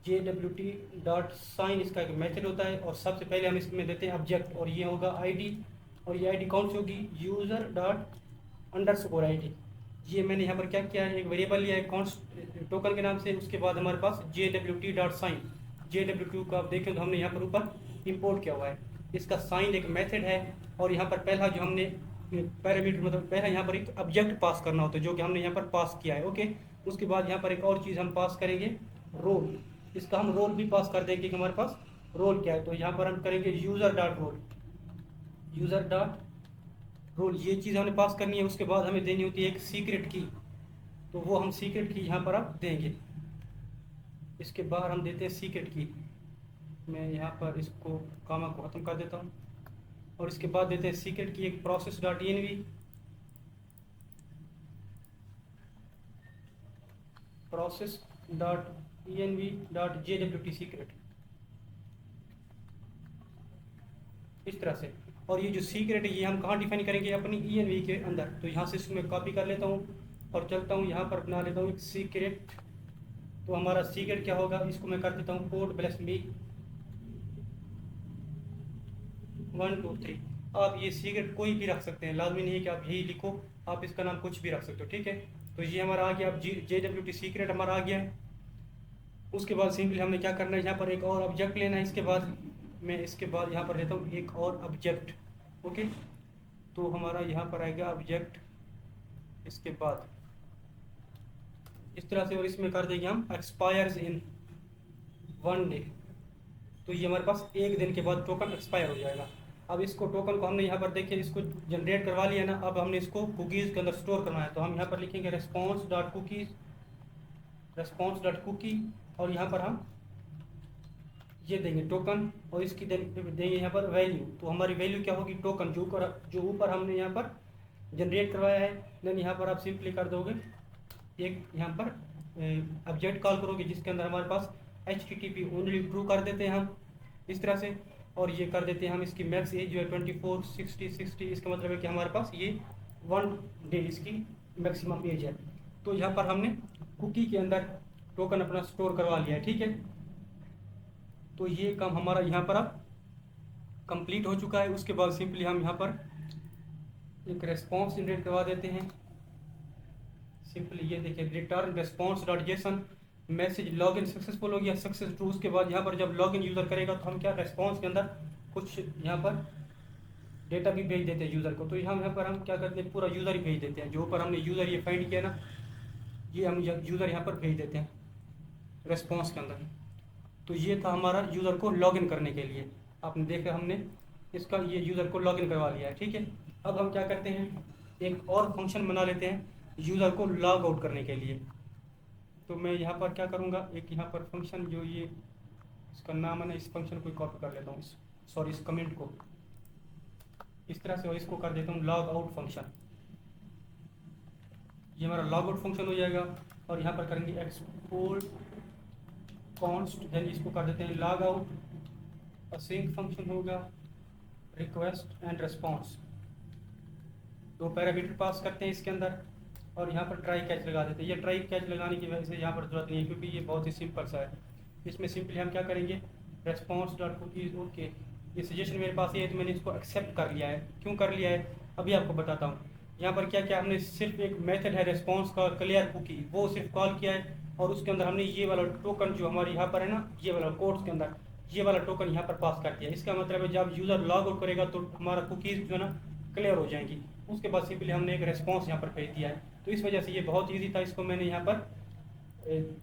JWT.sign इसका एक मेथड होता है और सबसे पहले हम इसमें देते हैं ऑब्जेक्ट और ये होगा आईडी और ये आईडी कौन सी होगी user._id। ये मैंने यहाँ पर क्या किया है, एक वेरिएबल लिया है कॉन्स्ट टोकन के नाम से। उसके बाद हमारे पास JWT.sign JWT को आप देखें तो हमने यहाँ पर ऊपर इंपोर्ट किया हुआ है। इसका साइन एक मेथड है और यहाँ पर पहला जो हमने पैरामीटर मतलब पहला यहाँ पर एक ऑब्जेक्ट पास करना होता है जो कि हमने यहाँ पर पास किया है, ओके। उसके बाद यहाँ पर एक और चीज़ हम पास करेंगे रोल, इसका हम रोल भी पास कर देंगे कि हमारे पास रोल क्या है। तो यहाँ पर हम करेंगे यूज़र.रोल ये चीज़ हमने पास करनी है। उसके बाद हमें देनी होती है एक सीक्रेट की, तो वो हम सीक्रेट की यहाँ पर आप देंगे। इसके बाद हम देते हैं सीक्रेट की, मैं यहाँ पर इसको कामा को ख़त्म कर देता हूँ और इसके बाद देते हैं सीक्रेट की एक process.env.jwt सीक्रेट इस तरह से। और ये जो सीक्रेट है ये हम कहाँ डिफाइन करेंगे, अपनी env के अंदर। तो यहाँ से इसको मैं कॉपी कर लेता हूँ और चलता हूँ यहाँ पर बना लेता हूँ एक सीक्रेट। तो हमारा सीक्रेट क्या होगा, इसको मैं कर देता हूँ कोड ब्लेस मी 1 2 3। आप ये सीक्रेट कोई भी रख सकते हैं, लाजमी नहीं है कि आप यही लिखो, आप इसका नाम कुछ भी रख सकते हो, ठीक है। तो ये हमारा आ गया, अब JWT सीक्रेट हमारा आ गया है। उसके बाद सिंपली हमने क्या करना है, यहाँ पर एक और ऑब्जेक्ट लेना है। इसके बाद मैं इसके बाद यहाँ पर लेता हूँ एक और ऑब्जेक्ट, ओके। तो हमारा यहाँ पर आएगा ऑब्जेक्ट इसके बाद इस तरह से और इसमें कर देंगे हम एक्सपायर्स इन 1 डे। तो ये हमारे पास एक दिन के बाद टोकन एक्सपायर हो जाएगा। अब इसको टोकन को हमने यहाँ पर देखिए इसको जनरेट करवा लिया ना, अब हमने इसको कुकीज़ के अंदर स्टोर करना है। तो हम यहाँ पर लिखेंगे response.cookie और यहाँ पर हम ये देंगे टोकन और इसकी देंगे यहाँ पर वैल्यू। तो हमारी वैल्यू क्या होगी, टोकन जो ऊपर हमने यहाँ पर जनरेट करवाया है। देन यहाँ पर आप सिंपली कर दोगे एक यहाँ पर ऑब्जेक्ट कॉल करोगे जिसके अंदर हमारे पास HTTP ओनली ट्रू कर देते हैं हम इस तरह से। और ये कर देते हैं हम इसकी मैक्स एज जो है 24 60 60। इसका मतलब है कि हमारे पास ये 1 डे इसकी मैक्सिमम एज है। तो यहाँ पर हमने कुकी के अंदर टोकन अपना स्टोर करवा लिया है, ठीक है। तो ये काम हमारा यहाँ पर अब कंप्लीट हो चुका है। उसके बाद सिंपली हम यहाँ पर एक रेस्पॉन्स जनरेट करवा देते हैं। सिंपली ये देखिए return response.json message login successful हो गया, सक्सेस ट्रू। उसके बाद यहाँ पर जब लॉगिन यूज़र करेगा तो हम क्या रेस्पॉन्स के अंदर कुछ यहाँ पर डेटा भी भेज देते हैं यूज़र को। तो यहाँ पर हम क्या करते हैं, पूरा यूज़र ही भेज देते हैं। जो ऊपर हमने यूज़र ये फाइंड किया ना, ये हम यूज़र यहाँ पर भेज देते हैं रेस्पॉन्स के अंदर। तो ये था हमारा यूज़र को लॉगिन करने के लिए। आपने देखा हमने इसका ये यूज़र को लॉगिन करवा लिया है, ठीक है। अब हम क्या करते हैं, एक और फंक्शन बना लेते हैं यूज़र को लॉग आउट करने के लिए। तो मैं यहाँ पर क्या करूँगा, एक यहाँ पर फंक्शन जो ये इसका नाम है ना, इस फंक्शन को कॉपी कर लेता हूँ इस कमेंट को इस तरह से और इसको कर देता हूँ लॉग आउट फंक्शन। ये हमारा लॉग आउट फंक्शन हो जाएगा। और यहाँ पर करेंगे एक्सपोर्ट कॉन्स्ट, देन इसको कर देते हैं लॉग आउट। असिंक फंक्शन होगा request and response, 2 parameter pass करते हैं इसके अंदर। और यहाँ पर ट्राई कैच लगा देते हैं। ये ट्राई कैच लगाने की वजह से यहाँ पर जरूरत नहीं है क्योंकि ये बहुत ही सिंपल सा है। इसमें सिंपली हम क्या करेंगे response.cookies, ओके। ये सजेशन मेरे पास ये है तो मैंने इसको एक्सेप्ट कर लिया है। क्यों कर लिया है अभी आपको बताता हूँ। यहाँ पर क्या क्या हमने सिर्फ एक मेथड है रेस्पॉन्स का क्लियर कुकी, वो सिर्फ कॉल किया है और उसके अंदर हमने ये वाला टोकन जो हमारे यहाँ पर है ना, ये वाला कोड्स के अंदर ये वाला टोकन यहाँ पर पास कर दिया। इसका मतलब है जब यूज़र लॉग आउट करेगा तो हमारा कुकीज़ जो है ना क्लियर हो जाएंगी। उसके बाद सिंपली हमने एक रेस्पॉन्स यहाँ पर भेज दिया है। तो इस वजह से ये बहुत ईजी था, इसको मैंने यहाँ पर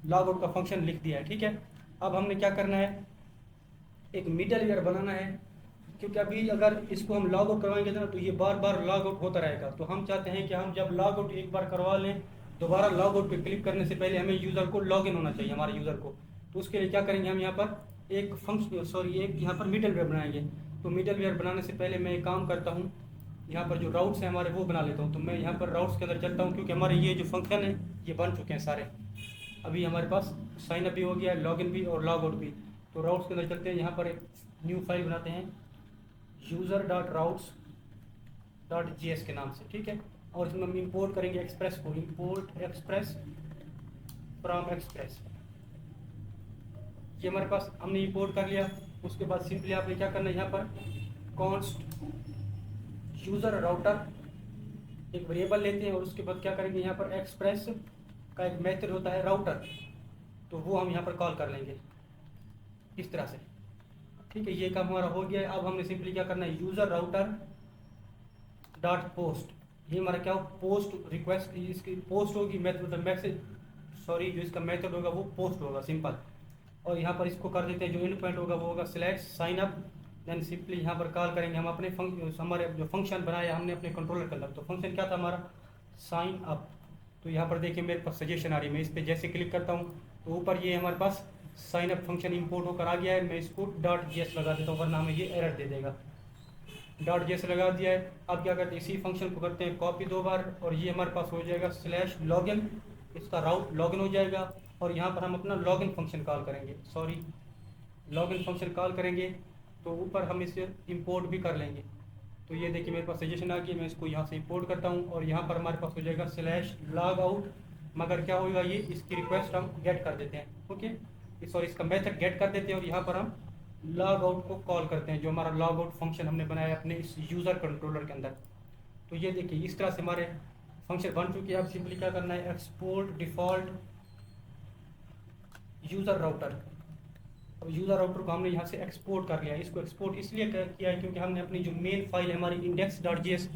लॉग आउट का फंक्शन लिख दिया है, ठीक है। अब हमने क्या करना है, एक मिडल वेयर बनाना है क्योंकि अभी अगर इसको हम लॉग आउट करवाएंगे ना तो ये बार बार लॉग आउट होता रहेगा। तो हम चाहते हैं कि हम जब लॉग आउट एक बार करवा लें, दोबारा लॉग आउट पे क्लिक करने से पहले हमें यूज़र को लॉग इन होना चाहिए, हमारे यूज़र को। तो उसके लिए क्या करेंगे, हम यहाँ पर एक एक यहाँ पर मिडल वेयर बनाएंगे। तो मिडल वेयर बनाने से पहले मैं एक काम करता हूँ, यहाँ पर जो राउट्स हैं हमारे वो बना लेता हूँ। तो मैं यहाँ पर राउट्स के अंदर चलता हूँ, क्योंकि हमारे ये जो फंक्शन है ये बन चुके हैं सारे। अभी हमारे पास साइन अप भी हो गया है, लॉग इन भी और लॉग आउट भी। तो राउट्स के अंदर चलते हैं, यहाँ पर एक न्यू फाइल बनाते हैं user.routes.js के नाम से, ठीक है। और इसमें हम इंपोर्ट करेंगे एक्सप्रेस को, इंपोर्ट एक्सप्रेस फ्रॉम एक्सप्रेस। ये हमारे पास हमने इंपोर्ट कर लिया। उसके बाद सिंपली आपने क्या करना है, यहाँ पर कॉन्स्ट यूज़र राउटर एक वेरिएबल लेते हैं और उसके बाद क्या करेंगे, यहाँ पर एक्सप्रेस का एक मेथड होता है राउटर, तो वो हम यहाँ पर कॉल कर लेंगे इस तरह से, ठीक है। ये काम हमारा हो गया है। अब हमने सिंपली क्या करना है, यूज़र राउटर डॉट पोस्ट, ये हमारा क्या हो, पोस्ट रिक्वेस्ट, इसकी पोस्ट होगी, मेथड मैसेज सॉरी जो इसका मेथड होगा वो पोस्ट होगा, सिंपल। और यहाँ पर इसको कर देते हैं, जो एंड पॉइंट होगा वो होगा slash sign up. Then simply यहाँ पर कॉल करेंगे हम अपने हमारे जो फंक्शन बनाया हमने अपने कंट्रोलर के अंदर। तो फंक्शन क्या था हमारा, साइन अप। तो यहाँ पर देखिए मेरे पास सजेशन आ रही है, मैं इस पर जैसे क्लिक करता हूँ तो ऊपर ये हमारे पास साइन अप फंक्शन इंपोर्ट होकर आ गया है। मैं इसको .js लगा देता हूँ, वरना हमें ये एरर दे देगा। .js लगा दिया है। अब क्या करते हैं, इसी फंक्शन को करते हैं कॉपी 2 बार, और ये हमारे पास हो जाएगा स्लैश लॉगिन, इसका राउट लॉगिन हो जाएगा। और यहाँ पर हम अपना लॉगिन फंक्शन कॉल करेंगे, लॉगिन फंक्शन कॉल करेंगे तो ऊपर हम इसे इंपोर्ट भी कर लेंगे। तो ये देखिए मेरे पास सजेशन आ गई, मैं इसको यहाँ से इंपोर्ट करता हूँ और यहाँ पर हमारे पास हो जाएगा स्लैश लॉग आउट। मगर क्या होगा, ये इसकी रिक्वेस्ट हम गेट कर देते हैं, ओके, इसका मेथड गेट कर देते हैं और यहाँ पर हम लॉग आउट को कॉल करते हैं, जो हमारा लॉग आउट फंक्शन हमने बनाया अपने इस यूज़र कंट्रोलर के अंदर। तो ये देखिए इस तरह से हमारे फंक्शन बन चुके हैं। अब सिंपली क्या करना है, एक्सपोर्ट डिफ़ॉल्ट यूज़र राउटर। अब यूज़र राउटर को हमने यहाँ से एक्सपोर्ट कर लिया। इसको एक्सपोर्ट इसलिए किया है क्योंकि हमने अपनी जो मेन फाइल है हमारी index.js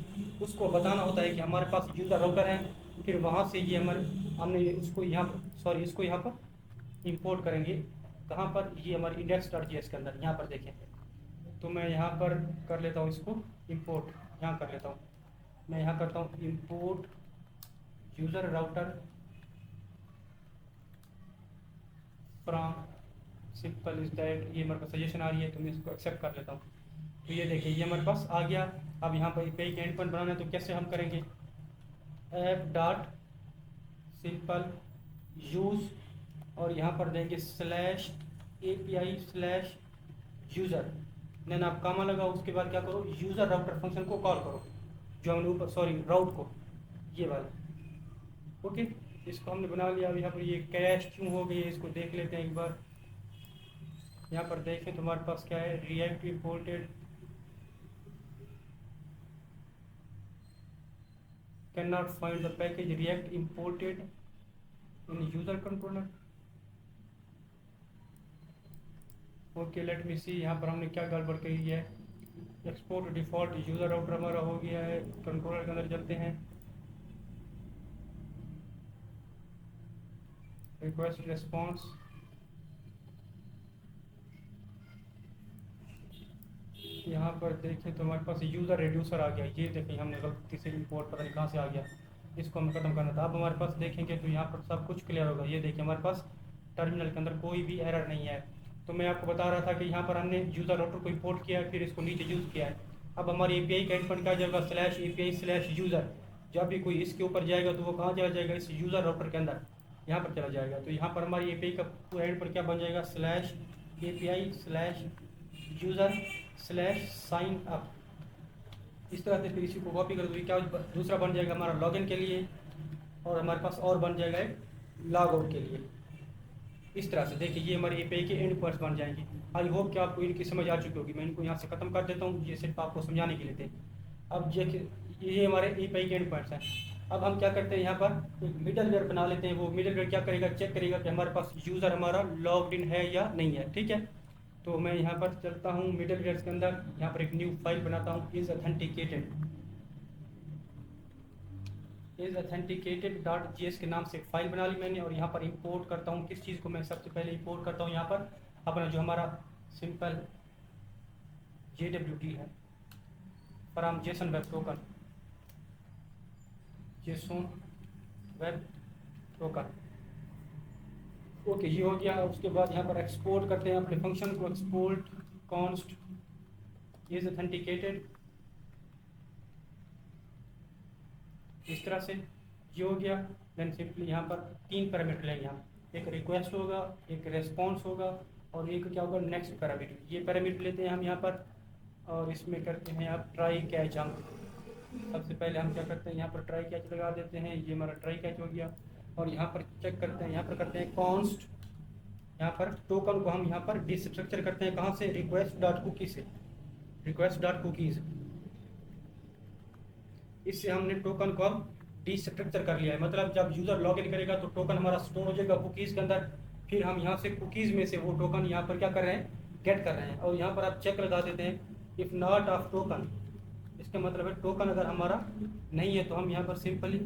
उसको बताना होता है कि हमारे पास यूज़र राउटर है। फिर वहाँ से ये हमने इसको यहाँ पर इसको यहाँ पर इंपोर्ट करेंगे। कहाँ पर, ये हमारी index.js के अंदर, यहाँ पर देखें। तो मैं यहाँ पर कर लेता हूँ इसको इंपोर्ट, यहाँ कर लेता हूँ, मैं यहाँ करता हूँ import user router from simple is that. ये मेरे पास सजेशन आ रही है तो मैं इसको एक्सेप्ट कर लेता हूँ। तो ये देखिए ये हमारे पास आ गया। अब यहाँ पर पेज एंड पॉइंट बनाना है तो कैसे हम करेंगे, ऐप डॉट सिंपल यूज़ और यहाँ पर देंगे slash API slash user. Then आप कामा लगाओ, उसके बाद क्या करो, यूज़र राउटर फंक्शन को कॉल करो, जो हमने ऊपर राउट को, ये वाला, ओके। इसको हमने बना लिया। अब यहाँ पर ये कैश क्यों हो गई है इसको देख लेते हैं एक बार। यहाँ पर देखें तो हमारे पास क्या है, React imported can not find the package React imported in user controller. Okay let me see, यहाँ पर हमने क्या गड़बड़ की है। एक्सपोर्ट डिफ़ॉल्ट यूज़र राउटर हमारा हो गया है। कंट्रोलर के अंदर चलते हैं, रिक्वेस्ट रिस्पॉन्स, यहाँ पर देखें तो हमारे पास यूज़र रिड्यूसर आ गया। ये देखें हमने गलती से इंपोर्ट पता नहीं कहाँ से आ गया, इसको हमें ख़त्म करना था। अब हमारे पास देखेंगे तो यहाँ पर सब कुछ क्लियर होगा। ये देखिए हमारे पास टर्मिनल के अंदर कोई भी एरर नहीं है। तो मैं आपको बता रहा था कि यहाँ पर हमने यूज़र राउटर को इंपोर्ट किया है, फिर इसको नीचे यूज़ किया है। अब हमारी API का एंड पॉइंट क्या जाएगा, स्लैश API स्लैश यूज़र। जब भी कोई इसके ऊपर जाएगा तो वो कहाँ चला जाएगा, इस यूज़र राउटर के अंदर, यहाँ पर चला जाएगा। तो यहाँ पर हमारी API का पूरा एंड पर क्या बन जाएगा, slash API slash user slash sign up. इस तरह से फिर इसी को कॉपी कर दो, क्या दूसरा बन जाएगा हमारा लॉगिन के लिए, और हमारे पास और बन जाएगा एक लॉग आउट के लिए। इस तरह से देखिए ये हमारी API के एंड पॉइंट्स बन जाएंगे। आई होप कि आपको इनकी समझ आ चुकी होगी। मैं इनको यहाँ से ख़त्म कर देता हूँ, ये सिर्फ आपको समझाने के लिए थे। अब ये हमारे API के एंड पॉइंट्स हैं। अब हम क्या करते हैं, यहाँ पर एक मिडल वेयर बना लेते हैं। वो मिडल वेयर क्या करेगा, चेक करेगा कि हमारे पास यूज़र हमारा लॉग्ड इन है या नहीं है, ठीक है। तो मैं यहाँ पर चलता हूँ मिडल वेयर के अंदर, यहाँ पर एक न्यू फाइल बनाता हूँ, इज़ ऑथेंटिकेटेड.js के नाम से एक फ़ाइल बना ली मैंने। और यहाँ पर इंपोर्ट करता हूँ किस चीज़ को, मैं सबसे पहले इंपोर्ट करता हूँ यहाँ पर अपना जो हमारा सिंपल JWT है from Jason web token, Jason web token. Okay, ये हो गया। उसके बाद यहाँ पर एक्सपोर्ट करते हैं अपने फंक्शन को, एक्सपोर्ट कॉन्स्ट इज ऑथेंटिकेटेड, इस तरह से ये हो गया। देन सिंपली यहाँ पर 3 पैरामीटर लेंगे हम, एक रिक्वेस्ट होगा, एक रेस्पॉन्स होगा और एक क्या होगा नेक्स्ट पैरामीटर। ये पैरामीटर लेते हैं हम यहाँ पर और इसमें करते हैं आप ट्राई कैच। हम सबसे पहले हम क्या करते हैं यहाँ पर ट्राई कैच लगा देते हैं, ये हमारा ट्राई कैच हो गया। और यहाँ पर चेक करते हैं, यहाँ पर करते हैं कॉन्स्ट, यहाँ पर टोकन को हम यहाँ पर डिस्ट्रक्चर करते हैं, कहाँ से, रिक्वेस्ट डॉट कुकी से, रिक्वेस्ट डॉट कुकीज। इससे हमने टोकन को अब डिस्ट्रक्चर कर लिया है, मतलब जब यूज़र लॉगिन करेगा तो टोकन हमारा स्टोर हो जाएगा कुकीज़ के अंदर, फिर हम यहाँ से कुकीज़ में से वो टोकन यहाँ पर क्या कर रहे हैं, गेट कर रहे हैं। और यहाँ पर आप चेक लगा देते हैं इफ़ नॉट ऑफ टोकन, इसका मतलब है टोकन अगर हमारा नहीं है तो हम यहाँ पर सिंपली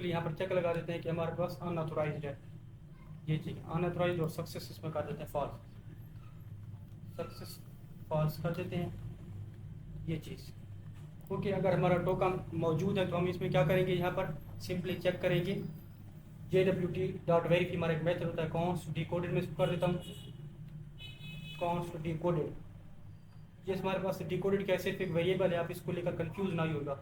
यहाँ पर चेक लगा देते हैं कि हमारे पास अनऑथोराइज्ड है, ये चीज़ अनऑथोराइज्ड, और सक्सेस इसमें कर देते हैं फॉल्स, सक्सेस फॉल्स कर देते हैं ये चीज़। ओके, अगर हमारा टोकन मौजूद है तो हम इसमें क्या करेंगे, यहाँ पर सिंपली चेक करेंगे JWT.verify, हमारा एक मेथड होता है कॉन्स्ट डिकोडेड, में इसको कर देता हूँ कॉन्स्ट डिकोडेड। ये हमारे पास डिकोडेड कैसे एक वेरिएबल है, आप इसको लेकर कंफ्यूज नहीं होगा,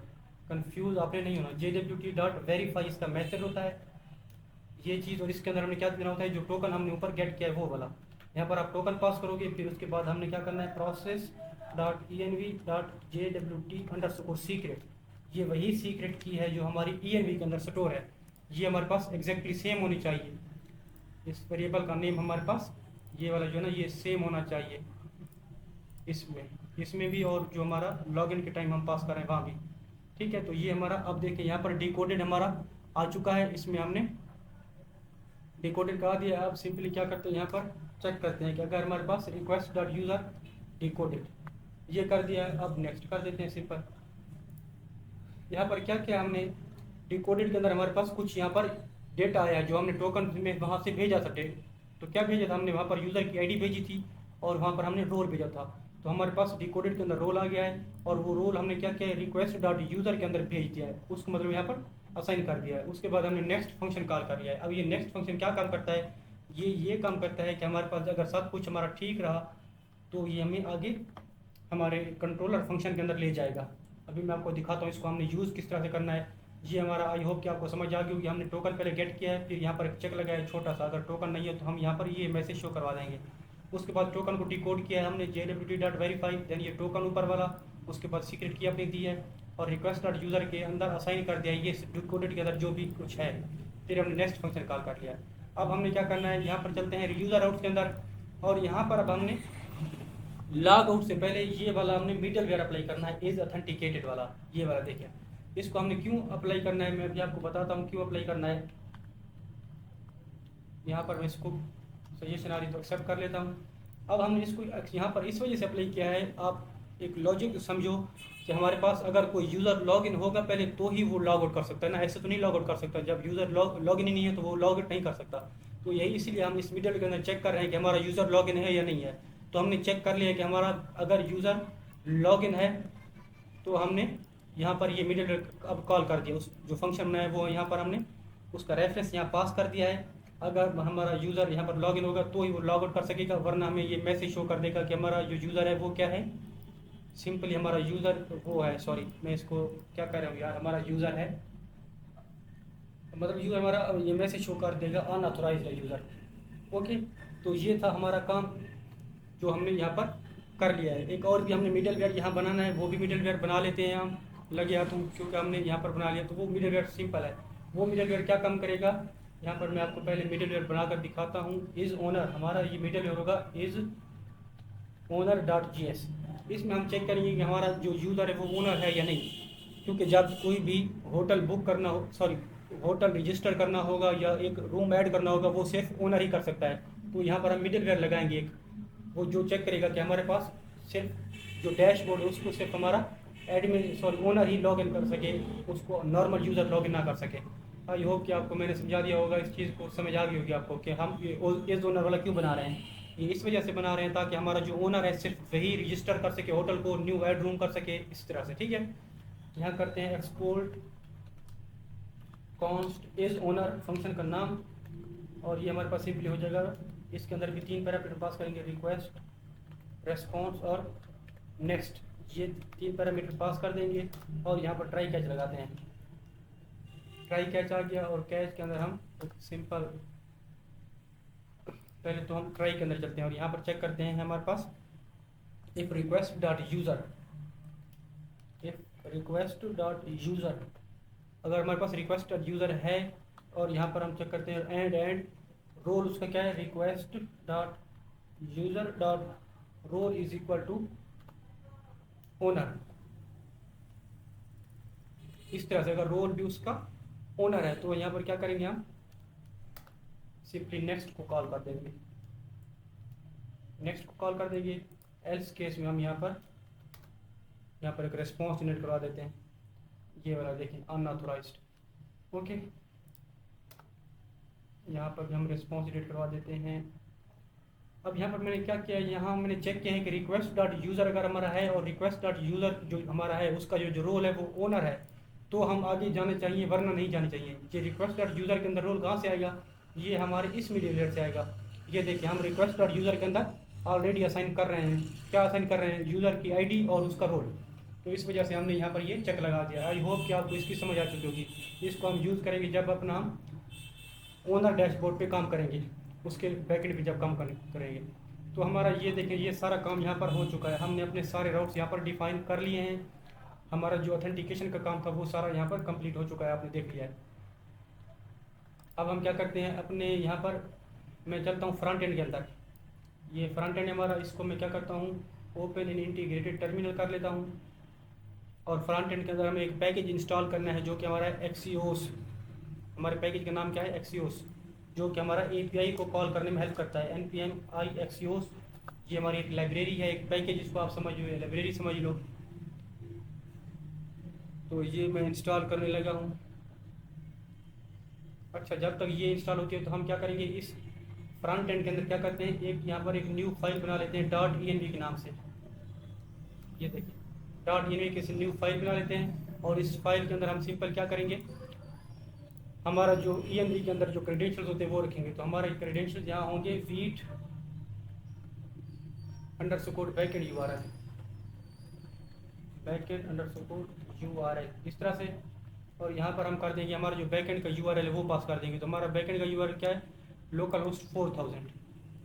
कंफ्यूज आपने नहीं होना। JWT.verify इसका मेथड होता है ये चीज़, और इसके अंदर हमने क्या देना होता है, जो टोकन हमने ऊपर गेट किया है वो वाला। यहाँ पर आप टोकन पास करोगे, फिर उसके बाद हमने क्या करना है, process.env.jwt_secret, ये वही सीक्रेट की है जो हमारी env के अंदर स्टोर है, ये हमारे पास एग्जैक्टली सेम होनी चाहिए। इस वेरिएबल का नेम हमारे पास ये वाला जो है ना, ये सेम होना चाहिए इसमें भी, और जो हमारा लॉगिन के टाइम हम पास कर रहे हैं वहाँ भी, ठीक है। तो ये हमारा, अब देखिए यहाँ पर डिकोडेड हमारा आ चुका है, इसमें हमने डिकोडेड कहा दिया। अब सिंपली क्या करते हैं, यहाँ पर चेक करते हैं कि अगर हमारे पास request.user डिकोडेड ये कर दिया है, अब नेक्स्ट कर देते हैं सिंपल। यहाँ पर क्या किया हमने, डिकोडेड के अंदर हमारे पास कुछ यहाँ पर डेटा आया है जो हमने टोकन में वहाँ से भेजा था। तो क्या भेजा था हमने, वहाँ पर यूज़र की आईडी भेजी थी और वहाँ पर हमने रोल भेजा था, तो हमारे पास डिकोडेड के अंदर रोल आ गया है, और वो रोल हमने क्या किया है, request.user के अंदर भेज दिया है, उसको मतलब यहाँ पर असाइन कर दिया है। उसके बाद हमने नेक्स्ट फंक्शन कॉल कर लिया है। अब ये नेक्स्ट फंक्शन क्या काम करता है, ये काम करता है कि हमारे पास अगर सब कुछ हमारा ठीक रहा तो ये हमें आगे हमारे कंट्रोलर फंक्शन के अंदर ले जाएगा। अभी मैं आपको दिखाता हूँ इसको हमने यूज़ किस तरह से करना है। ये हमारा, आई होप कि आपको समझ आ गई होगी। हमने टोकन पहले गेट किया है, फिर यहाँ पर एक चेक लगाया छोटा सा, अगर टोकन नहीं है तो हम यहाँ पर ये मैसेज शो करवा देंगे। उसके बाद टोकन को डिकोड किया है हमने JWT.verify, देन ये टोकन ऊपर वाला, उसके बाद सीक्रेट की अपने दी है और request.user के अंदर असाइन कर दिया ये डिकोडेड के अंदर जो भी कुछ है, फिर हमने नेक्स्ट फंक्शन कॉल कर लिया। अब हमने क्या करना है, यहाँ पर चलते हैं यूज़र आउट के अंदर, और यहाँ पर अब हमने लॉग आउट से पहले ये वाला हमने मिडल वेयर अप्लाई करना है, इज ऑथेंटिकेटेड वाला, ये वाला देखिए। इसको हमने क्यों अप्लाई करना है, मैं अभी आपको बताता हूँ क्यों अप्लाई करना है। यहाँ पर मैं इसको सजेशन आ रही तो एक्सेप्ट कर लेता हूँ। अब हमने इसको यहाँ पर इस वजह से अप्लाई किया है, आप एक लॉजिक समझो कि हमारे पास अगर कोई यूज़र लॉगिन होगा पहले तो ही वो लॉग आउट कर सकता है ना, ऐसे तो नहीं लॉग आउट कर सकता। जब यूज़र लॉगिन ही नहीं है तो वो लॉग आउट नहीं कर सकता। तो यही इसीलिए हम इस मिडल के अंदर चेक कर रहे हैं कि हमारा यूज़र लॉगिन है या नहीं है। तो हमने चेक कर लिया कि हमारा अगर यूज़र लॉगिन है तो हमने यहाँ पर ये मिडल अब कॉल कर दिया, उस जो फंक्शन है वो यहाँ पर हमने उसका रेफरेंस यहाँ पास कर दिया है। अगर हमारा यूज़र यहाँ पर लॉगिन होगा तो ही वो लॉग आउट कर सकेगा, वरना हमें ये मैसेज शो कर देगा कि हमारा जो यूज़र है वो क्या है, सिंपली हमारा यूज़र वो है, सॉरी मैं इसको क्या कह रहा हूँ यार, हमारा यूज़र है, मतलब यूज़र हमारा ये मैसेज शो कर देगा अनऑथोराइज्ड है यूज़र। ओके, तो ये था हमारा काम जो हमने यहाँ पर कर लिया है। एक और भी हमने मिडल वेयर यहाँ बनाना है, वो भी मिडल वेयर बना लेते हैं हम, लगे हाथों, क्योंकि हमने यहाँ पर बना लिया। तो वो मिडल वेयर सिंपल है। वो मिडल वेयर क्या काम करेगा, यहाँ पर मैं आपको पहले मिडल वेयर बनाकर दिखाता हूँ। इज़ ओनर, हमारा ये मिडल वेयर होगा इज़ ओनर.js। इसमें हम चेक करेंगे कि हमारा जो यूज़र है वो ओनर है या नहीं, क्योंकि जब कोई भी होटल बुक करना हो, सॉरी होटल रजिस्टर करना होगा या एक रूम ऐड करना होगा, वो सिर्फ ओनर ही कर सकता है। तो यहाँ पर हम मिडल वेयर लगाएंगे एक, वो जो चेक करेगा कि हमारे पास सिर्फ जो डैशबोर्ड है उसको सिर्फ हमारा एडमिन सॉरी ओनर ही लॉगिन कर सके, उसको नॉर्मल यूज़र लॉगिन ना कर सके। आई होप कि आपको मैंने समझा दिया होगा, इस चीज़ को समझ आ गई होगी आपको कि हम ये इस ओनर वाला क्यों बना रहे हैं। ये इस वजह से बना रहे हैं ताकि हमारा जो ओनर है सिर्फ वही रजिस्टर कर सके होटल को, न्यू ऐड रूम कर सके, इस तरह से। ठीक है, यहाँ करते हैं export const is owner function का नाम, और ये हमारे पास सिंपली हो जाएगा। इसके अंदर भी 3 पैरामीटर पास करेंगे, रिक्वेस्ट, रेस्पॉन्स और नेक्स्ट, ये 3 पैरामीटर पास कर देंगे। और यहाँ पर ट्राई कैच लगाते हैं, ट्राई कैच आ गया, और कैच के अंदर हम सिंपल, पहले तो हम ट्राई के अंदर चलते हैं और यहाँ पर चेक करते हैं हमारे पास if request dot user, if request dot user, अगर हमारे पास रिक्वेस्ट डॉट यूज़र है, और यहाँ पर हम चेक करते हैं एंड रोल उसका क्या है, request dot user dot role is equal to owner. इस तरह से अगर रोल भी उसका ओनर है तो यहाँ पर क्या करेंगे, हम सिंपली नेक्स्ट को कॉल कर देंगे, नेक्स्ट को कॉल कर देंगे। एल्स केस में हम यहाँ पर एक रेस्पॉन्स जनरेट करवा देते हैं, ये वाला देखें, अनऑथोराइज्ड। ओके, यहाँ पर भी हम रेस्पॉन्स जनरेट करवा देते हैं। अब यहाँ पर मैंने क्या किया, यहाँ मैंने चेक किया है कि रिक्वेस्ट डॉट यूज़र अगर हमारा है और रिक्वेस्ट डॉट यूज़र जो हमारा है उसका जो रोल है वो ओनर है, तो हम आगे जाने चाहिए, वरना नहीं जाने चाहिए। ये रिक्वेस्ट डॉट यूज़र के अंदर रोल कहाँ से आएगा, ये हमारे इस मिडिलवेयर से आएगा। ये देखिए, हम रिक्वेस्ट डॉट यूज़र के अंदर ऑलरेडी असाइन कर रहे हैं, क्या असाइन कर रहे हैं, यूज़र की आईडी और उसका रोल। तो इस वजह से हमने यहाँ पर ये चेक लगा दिया। आई होप कि आपको इसकी समझ आ चुकी होगी। इसको हम यूज़ करेंगे जब अपना हम ओनर डैशबोर्ड पे काम करेंगे, उसके बैकएंड पे जब काम करेंगे। तो हमारा ये देखें, ये सारा काम यहाँ पर हो चुका है। हमने अपने सारे राउट्स यहाँ पर डिफाइन कर लिए हैं। हमारा जो ऑथेंटिकेशन का काम था वो सारा यहाँ पर कंप्लीट हो चुका है, आपने देख लिया है। अब हम क्या करते हैं, अपने यहाँ पर मैं चलता हूँ फ्रंट एंड के अंदर। ये फ्रंट एंड हमारा, इसको मैं क्या करता हूँ, ओपन इन इंटीग्रेटेड टर्मिनल कर लेता हूँ। और फ्रंट एंड के अंदर हमें एक पैकेज इंस्टॉल करना है जो कि हमारा एक्सियोस, हमारे पैकेज का नाम क्या है, एक्सियोस, जो कि हमारा एपीआई को कॉल करने में हेल्प करता है। npm i एक्सियोस, ये हमारी एक लाइब्रेरी है, एक पैकेज, इसको आप समझ लो, लाइब्रेरी समझ लो। तो ये मैं इंस्टॉल करने लगा हूँ। अच्छा, जब तक ये इंस्टॉल होती है तो हम क्या करेंगे, इस फ्रंट एंड के अंदर क्या करते हैं, एक यहाँ पर एक न्यू फाइल बना लेते हैं .env के नाम से। ये देखिए, .env के न्यू फाइल बना लेते हैं, और इस फाइल के अंदर हम सिंपल क्या करेंगे, हमारा जो env के अंदर जो क्रेडेंशियल्स होते हैं वो रखेंगे। तो हमारे क्रेडेंशियल्स यहाँ होंगे wheat underscore backend URL, backend underscore URL, इस तरह से। और यहाँ पर हम कर देंगे हमारा जो बैकएंड का URL है वो पास कर देंगे। तो हमारा बैकएंड का URL क्या है, लोकल होस्ट 4000,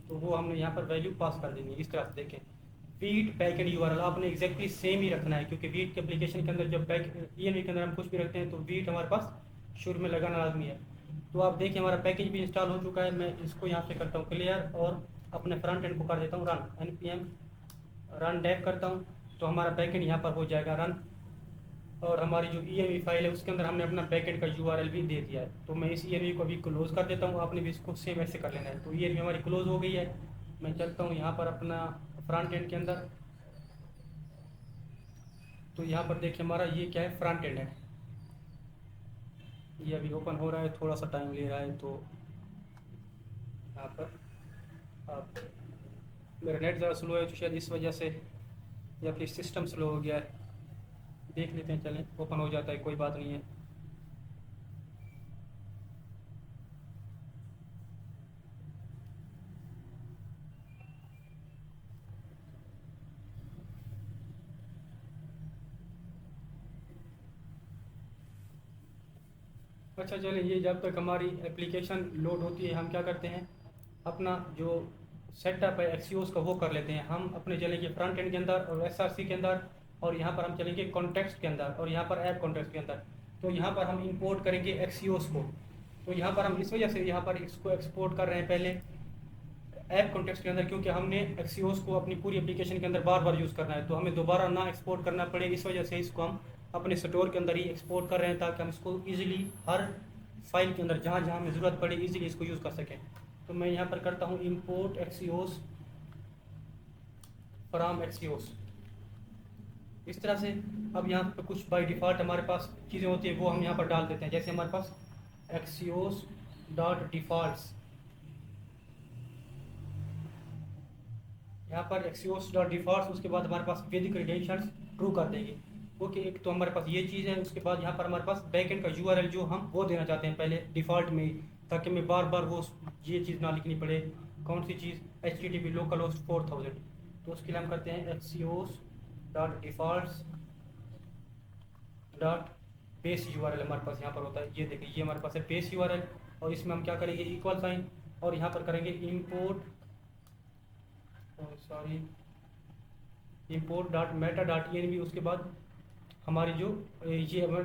तो वो हमने यहाँ पर वैल्यू पास कर देंगे। इस तरह से देखें, वीट बैकएंड URL आपने एग्जैक्टली सेम ही रखना है, क्योंकि वीट के एप्लीकेशन के अंदर जब env के अंदर हम कुछ भी रखते हैं तो वीट हमारे पास शुरू में लगाना लाजमी है। तो आप देखिए, हमारा पैकेज भी इंस्टॉल हो चुका है। मैं इसको यहाँ से करता हूँ क्लियर, और अपने फ्रंट एंड को कर देता हूँ रन, npm रन डेव करता हूँ, तो हमारा बैकएंड यहाँ पर हो जाएगा रन। और हमारी जो env फाइल है उसके अंदर हमने अपना बैकएंड का URL भी दे दिया है। तो मैं इस env को भी क्लोज कर देता हूँ, आपने भी इसको सेम ऐसे कर लेना है। तो env हमारी क्लोज हो गई है। मैं चलता हूँ यहाँ पर अपना फ्रंट एंड के अंदर। तो यहाँ पर देखिए, हमारा ये क्या है, फ्रंट एंड है, ये अभी ओपन हो रहा है, थोड़ा सा टाइम ले रहा है। तो यहाँ पर आप, मेरा नेट ज़रा स्लो है तो शायद इस वजह से, या फिर सिस्टम स्लो हो गया है, देख लेते हैं। चलें, ओपन हो जाता है, कोई बात नहीं है। अच्छा चलें, ये जब तक हमारी एप्लीकेशन लोड होती है हम क्या करते हैं, अपना जो सेटअप है एक्सियोस का वो कर लेते हैं। हम अपने चलेंगे फ्रंट एंड के अंदर और SRC के अंदर, और यहाँ पर हम चलेंगे कॉन्टेक्स्ट के अंदर, और यहाँ पर ऐप कॉन्टेक्स्ट के अंदर। तो यहाँ पर हम इंपोर्ट करेंगे एक्सियोस को। तो यहाँ पर हम इस वजह से यहाँ पर इसको एक्सपोर्ट कर रहे हैं पहले ऐप कॉन्टेक्स्ट के अंदर, क्योंकि हमने एक्सियोस को अपनी पूरी एप्लीकेशन के अंदर बार बार यूज़ करना है, तो हमें दोबारा ना एक्सपोर्ट करना पड़े। इस वजह से इसको हम अपने स्टोर के अंदर ही एक्सपोर्ट कर रहे हैं, ताकि हम इसको ईजिली हर फाइल के अंदर जहाँ जहाँ हमें ज़रूरत पड़े ईजिली इसको यूज़ कर सकें। तो मैं यहाँ पर करता हूँ इम्पोर्ट एक्सियोस फ्रॉम एक्सियोस, इस तरह से। अब यहाँ पर कुछ बाय डिफ़ॉल्ट हमारे पास चीज़ें होती है वो हम यहाँ पर डाल देते हैं। जैसे हमारे पास एक्सियोस डॉट डिफ़ॉल्ट्स, यहाँ पर एक्सियोस डॉट डिफॉल्ट, उसके बाद हमारे पास विद क्रेडेंशियल्स ट्रू कर देंगे। ओके, एक तो हमारे पास ये चीज़ है। उसके बाद यहाँ पर हमारे पास बैकएंड का यूआरएल जो हम वो देना चाहते हैं पहले डिफ़ॉल्ट में, ताकि हमें बार बार वो ये चीज़ ना लिखनी पड़े। कौन सी चीज़? HTTP local host 4000। तो उसके लिए हम करते हैं Axios dot default dot base URL हमारे पास यहाँ पर होता है। ये देखिए, ये हमारे पास है बेस यूआरएल, और इसमें हम क्या करेंगे, इक्वल साइन, और यहाँ पर करेंगे import, sorry, import dot Meta dot env। उसके बाद हमारी जो ये हमारे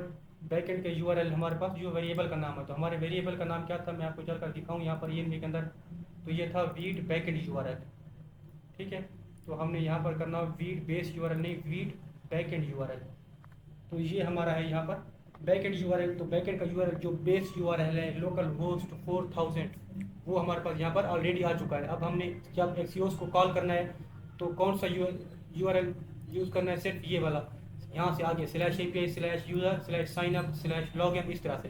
बैकएंड के यूआरएल हमारे पास जो वेरिएबल का नाम है, तो हमारे वेरिएबल का नाम क्या था, मैं आपको चल कर दिखाऊँ यहाँ पर env के अंदर। तो ये था वीट बैकएंड यूआरएल, ठीक है। तो हमने यहाँ पर करना वीट बेस यूआरएल, नहीं वीट बैकएंड यूआरएल। तो ये हमारा है यहाँ पर बैकएंड यूआरएल। तो बैकएंड का यूआरएल जो बेस यूआरएल है लोकल होस्ट 4000, वो हमारे पास यहाँ पर ऑलरेडी आ चुका है। अब हमने जब एक्सियोस को कॉल करना है तो कौन सा यूआरएल यूज़ करना है, सिर्फ ये वाला, यहाँ से आगे /API/user/signup/login, इस तरह से।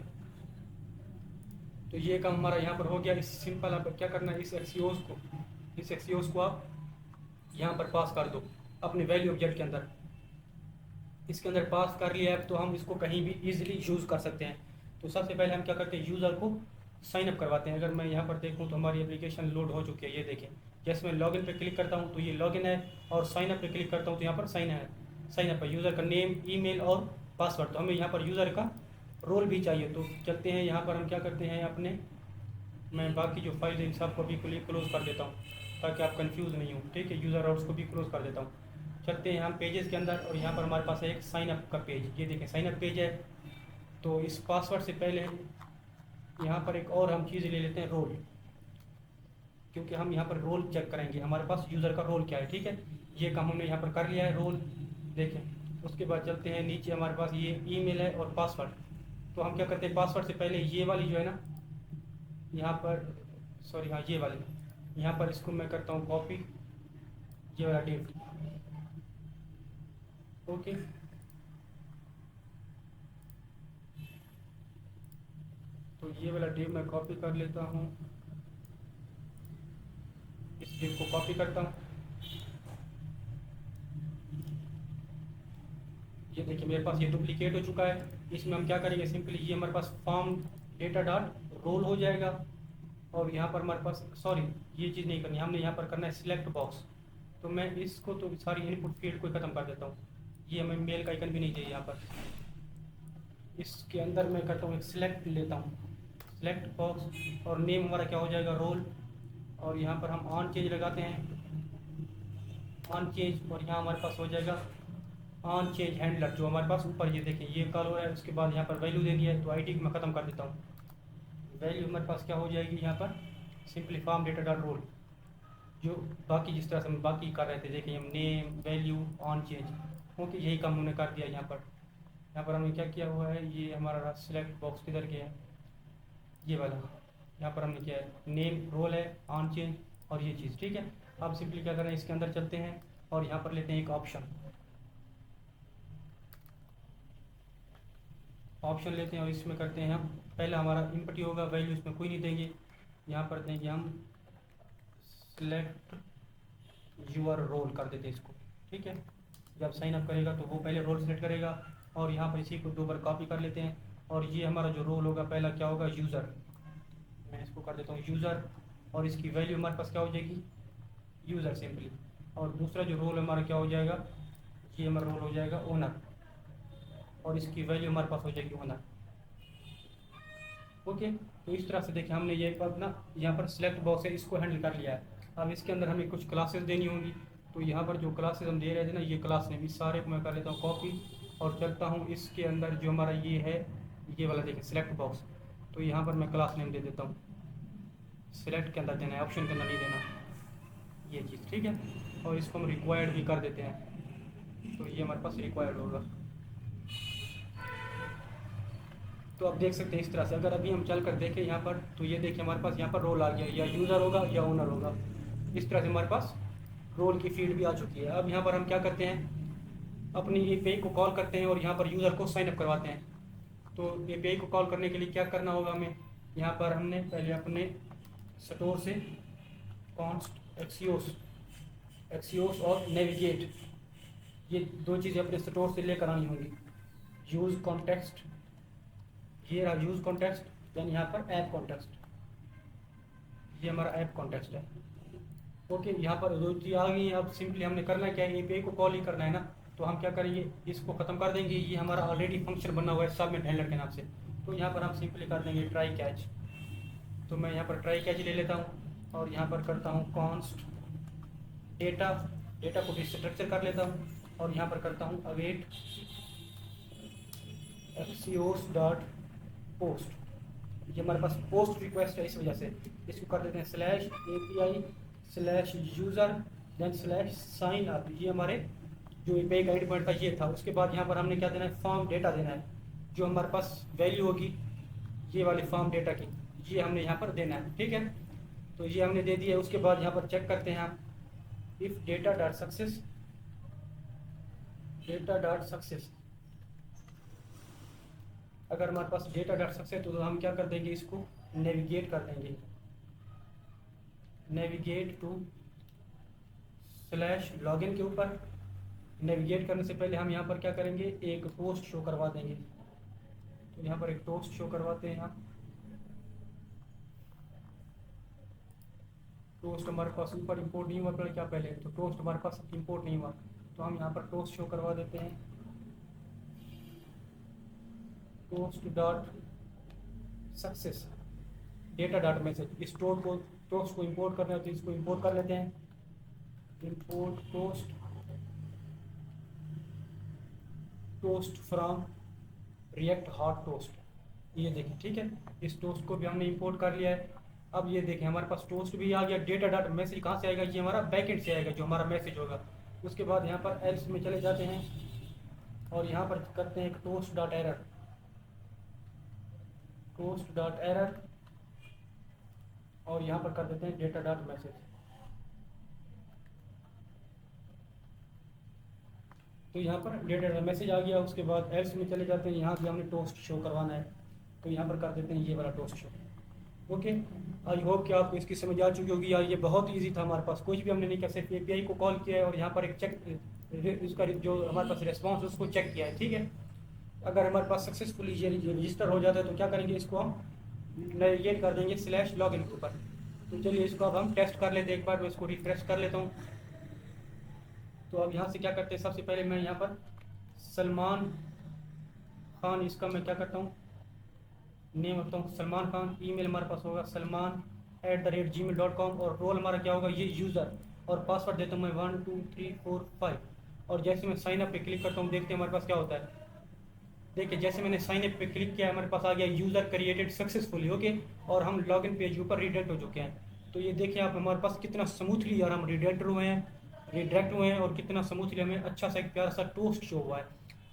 तो ये काम हमारा यहाँ पर हो गया। इस सिंपल आप क्या करना है, इस एक्सियोस को आप यहाँ पर पास कर दो अपने वैल्यू ऑब्जेक्ट के अंदर। इसके अंदर पास कर लिया है तो हम इसको कहीं भी इजीली यूज़ कर सकते हैं। तो सबसे पहले हम क्या करते हैं, यूज़र को साइन अप करवाते हैं। अगर मैं यहाँ पर देखूँ तो हमारी एप्लीकेशन लोड हो चुकी है, ये देखें। जैसे मैं लॉगिन पे क्लिक करता हूँ तो ये लॉगिन है, और साइन अप पे क्लिक करता हूँ तो यहाँ पर साइन अप है। यूज़र का नेम, ईमेल और पासवर्ड। तो हमें यहाँ पर यूज़र का रोल भी चाहिए। तो चलते हैं यहाँ पर, हम क्या करते हैं अपने, मैं बाकी जो फाइल इन सब को भी क्लोज़ कर देता हूँ ताकि आप कंफ्यूज नहीं हो, ठीक है। यूज़र रोल्स को भी क्लोज़ कर देता हूँ। चलते हैं हम पेजेस के अंदर, और यहाँ पर हमारे पास है एक साइन अप का पेज। ये देखें, साइन अप पेज है। तो इस पासवर्ड से पहले यहाँ पर एक और हम चीज़ ले लेते हैं, रोल, क्योंकि हम यहाँ पर रोल चेक करेंगे हमारे पास यूज़र का रोल क्या है, ठीक है। ये काम हमने यहाँ पर कर लिया है, रोल देखें। उसके बाद चलते हैं नीचे, हमारे पास ये ईमेल है और पासवर्ड। तो हम क्या करते हैं, पासवर्ड से पहले ये वाली जो है ना, यहाँ पर, सॉरी हाँ, ये वाली, यहाँ पर इसको मैं करता हूँ कॉपी, ये वाला डेट, ओके। तो ये वाला डिव मैं कॉपी कर लेता हूँ, इस डिव को कॉपी करता हूँ। ये देखिए मेरे पास ये डुप्लीकेट हो चुका है। इसमें हम क्या करेंगे, सिंपली ये हमारे पास फॉर्म डेटा डॉट रोल हो जाएगा, और यहाँ पर हमारे पास, सॉरी ये चीज़ नहीं करनी, हमने यहाँ पर करना है सिलेक्ट बॉक्स। तो मैं इसको तो सारी इनपुट फील्ड को ख़त्म कर देता हूँ। ये हमें मेल का आइकन भी नहीं चाहिए यहाँ पर। इसके अंदर मैं करता हूँ एक सिलेक्ट लेता हूँ, सिलेक्ट बॉक्स, और नेम हमारा क्या हो जाएगा, रोल। और यहाँ पर हम ऑन चेंज लगाते हैं, ऑन चेंज, और यहाँ हमारे पास हो जाएगा ऑन चेंज हैंडलर, जो हमारे पास ऊपर ये देखें ये कॉल हो रहा है। उसके बाद यहाँ पर वैल्यू देनी है, तो आईडी मैं ख़त्म कर देता हूँ। वैल्यू हमारे पास क्या हो जाएगी यहाँ पर, simply form data dot roll, जो बाकी जिस तरह से हम बाकी कर रहे थे, देखिए हम name, value, on change, okay, यही काम हमने कर दिया। यहाँ पर हमने क्या किया हुआ है, ये हमारा सिलेक्ट बॉक्स किधर गया है, ये वाला, यहाँ पर हमने किया है नेम, रोल है, ऑन चेंज, और ये चीज़, ठीक है। अब सिंपली क्या करें, इसके अंदर चलते हैं और यहाँ पर लेते हैं एक ऑप्शन लेते हैं, और इसमें करते हैं हम, पहला हमारा इनपुट ही होगा, वैल्यू इसमें कोई नहीं देंगे। यहाँ पर देंगे हम सिलेक्ट यूर रोल कर देते हैं इसको, ठीक है। जब साइन अप करेगा तो वो पहले रोल सेलेक्ट करेगा, और यहाँ पर इसी को 2 बार कॉपी कर लेते हैं। और ये हमारा जो रोल होगा पहला क्या होगा, यूज़र, मैं इसको कर देता हूँ यूज़र, और इसकी वैल्यू हमारे पास क्या हो जाएगी, यूज़र सिंपली। और दूसरा जो रोल हमारा क्या हो जाएगा, ये हमारा रोल हो जाएगा ओनर, और इसकी वैल्यू हमारे पास हो जाएगी ओनर, ओके। तो इस तरह से देखिए हमने ये अपना यहाँ पर सिलेक्ट बॉक्स है, इसको हैंडल कर लिया है। अब इसके अंदर हमें कुछ क्लासेस देनी होंगी। तो यहाँ पर जो क्लासेस हम दे रहे थे ना, ये क्लास नेम, इस सारे को मैं कर लेता हूँ कॉपी, और चलता हूँ इसके अंदर जो हमारा ये है, ये वाला देखिए सिलेक्ट बॉक्स। तो यहाँ पर मैं क्लास नेम दे देता हूँ, सिलेक्ट के अंदर देना है, ऑप्शन के अंदर नहीं देना, ये चीज़, ठीक है। और इसको हम रिक्वायर्ड भी कर देते हैं, तो ये हमारे पास रिक्वायर्ड होगा। तो आप देख सकते हैं इस तरह से, अगर अभी हम चल कर देखें यहाँ पर, तो ये देखिए हमारे पास यहाँ पर रोल आ गया, या यूज़र होगा या ओनर होगा। इस तरह से हमारे पास रोल की फील्ड भी आ चुकी है। अब यहाँ पर हम क्या करते हैं, अपनी एपीआई को कॉल करते हैं, और यहाँ पर यूज़र को साइन अप करवाते हैं। तो एपीआई को कॉल करने के लिए क्या करना होगा हमें, यहाँ पर हमने पहले अपने स्टोर से कॉन्स्ट एक्सियोस एक्सियोस और नेविगेट, ये दो चीज़ें अपने स्टोर से लेकर आनी होंगी। यूज़ कॉन्टेक्स्ट, ये रहा यूज़ कॉन्टेक्स्ट, देन यहाँ पर ऐप कॉन्टेक्स्ट, ये हमारा ऐप कॉन्टेक्स्ट है। ओके, यहाँ पर दो चीज़ आ गई हैं। अब सिंपली हमने करना क्या है, एपीआई को कॉल ही करना है ना, तो हम क्या करेंगे, इसको ख़त्म कर देंगे। ये हमारा ऑलरेडी फंक्शन बना हुआ है सबमिट हैंडलर के नाम से, तो यहाँ पर हम सिंपली कर देंगे ट्राई कैच। तो मैं यहाँ पर ट्राई कैच ले लेता हूँ और यहाँ पर करता हूँ कॉन्स्ट डेटा, डेटा को डिस्ट्रक्चर कर लेता हूँ और यहाँ पर करता हूँ अवेट एक्सियोस डॉट पोस्ट। ये हमारे पास पोस्ट रिक्वेस्ट है, इस वजह से इसको कर देते हैं slash API slash user then slash sign up. ये हमारे जो एपीआई का एंड पॉइंट था ये था। उसके बाद यहाँ पर हमने क्या देना है, फॉर्म डेटा देना है, जो हमारे पास वैल्यू होगी ये वाली फॉर्म डेटा की, ये हमने यहाँ पर देना है। ठीक है, तो ये हमने दे दिया। उसके बाद यहाँ पर चेक करते हैं हम, if data dot success, data dot success, अगर हमारे पास डेटा डॉट सक्सेस तो हम क्या कर देंगे, इसको नेविगेट कर देंगे, नेविगेट टू स्लैश लॉगिन के ऊपर। नेविगेट करने से पहले हम यहाँ पर क्या करेंगे, एक टोस्ट शो करवा देंगे। तो यहाँ पर एक टोस्ट शो करवाते हैं हम। टोस्ट हमारे पास ऊपर इंपोर्ट नहीं हुआ पहले, क्या पहले तो टोस्ट हमारे पास इंपोर्ट नहीं हुआ, तो हम यहाँ पर टोस्ट शो करवा देते हैं, toast dot success data dot message. इस टोस्ट को इंपोर्ट करना है तो इसको इंपोर्ट कर लेते हैं, import toast, toast from react hot toast. ये देखें, ठीक है, इस टोस्ट को भी हमने इंपोर्ट कर लिया है। अब ये देखें हमारे पास टोस्ट भी आ गया। डेटा डॉट मैसेज कहाँ से आएगा, ये हमारा बैकएंड से आएगा, जो हमारा मैसेज होगा। उसके बाद यहाँ पर एल्स में चले जाते हैं और यहाँ पर करते हैं एक toast dot error, toast dot error, और यहाँ पर कर देते हैं डेटा डॉट मैसेज। तो यहाँ पर डेटा डॉट मैसेज आ गया। उसके बाद एल्स में चले जाते हैं, यहाँ भी हमने टोस्ट शो करवाना है, तो यहाँ पर कर देते हैं ये वाला toast show. Okay, I hope कि आपको इसकी समझ आ चुकी होगी यार। ये बहुत इजी था, हमारे पास कुछ भी हमने नहीं किया, सिर्फ एपीआई को कॉल किया है और यहाँ पर एक चेक, इसका जो हमारे पास रिस्पॉन्स उसको चेक किया है। ठीक है, अगर हमारे पास सक्सेसफुली ये रजिस्टर हो जाता है तो क्या करेंगे, इसको हम नेविगेट कर देंगे स्लैश लॉगिन के ऊपर। तो चलिए इसको अब हम टेस्ट कर लेते हैं। एक बार मैं इसको रिफ्रेश कर लेता हूँ। तो अब यहाँ से क्या करते हैं, सबसे पहले मैं यहाँ पर सलमान खान, इसका मैं क्या करता हूँ, नेम रखता हूँ सलमान खान। ईमेल हमारे पास होगा salman@gmail.com और रोल हमारा क्या होगा, ये यूज़र, और पासवर्ड देता हूँ मैं 1 2 3 4 5। और जैसे मैं साइन अप पे क्लिक करता हूँ, देखते हैं हमारे पास क्या होता है। देखिए जैसे मैंने साइन अप पे क्लिक किया, हमारे पास आ गया यूज़र क्रिएटेड सक्सेसफुली। ओके, और हम लॉगिन पेज के ऊपर रिडायरेक्ट हो चुके हैं। तो ये देखिए आप, हमारे पास कितना स्मूथली यार हम रिडायरेक्ट हुए हैं और कितना स्मूथली हमें अच्छा सा एक प्यारा सा टोस्ट शो हुआ है।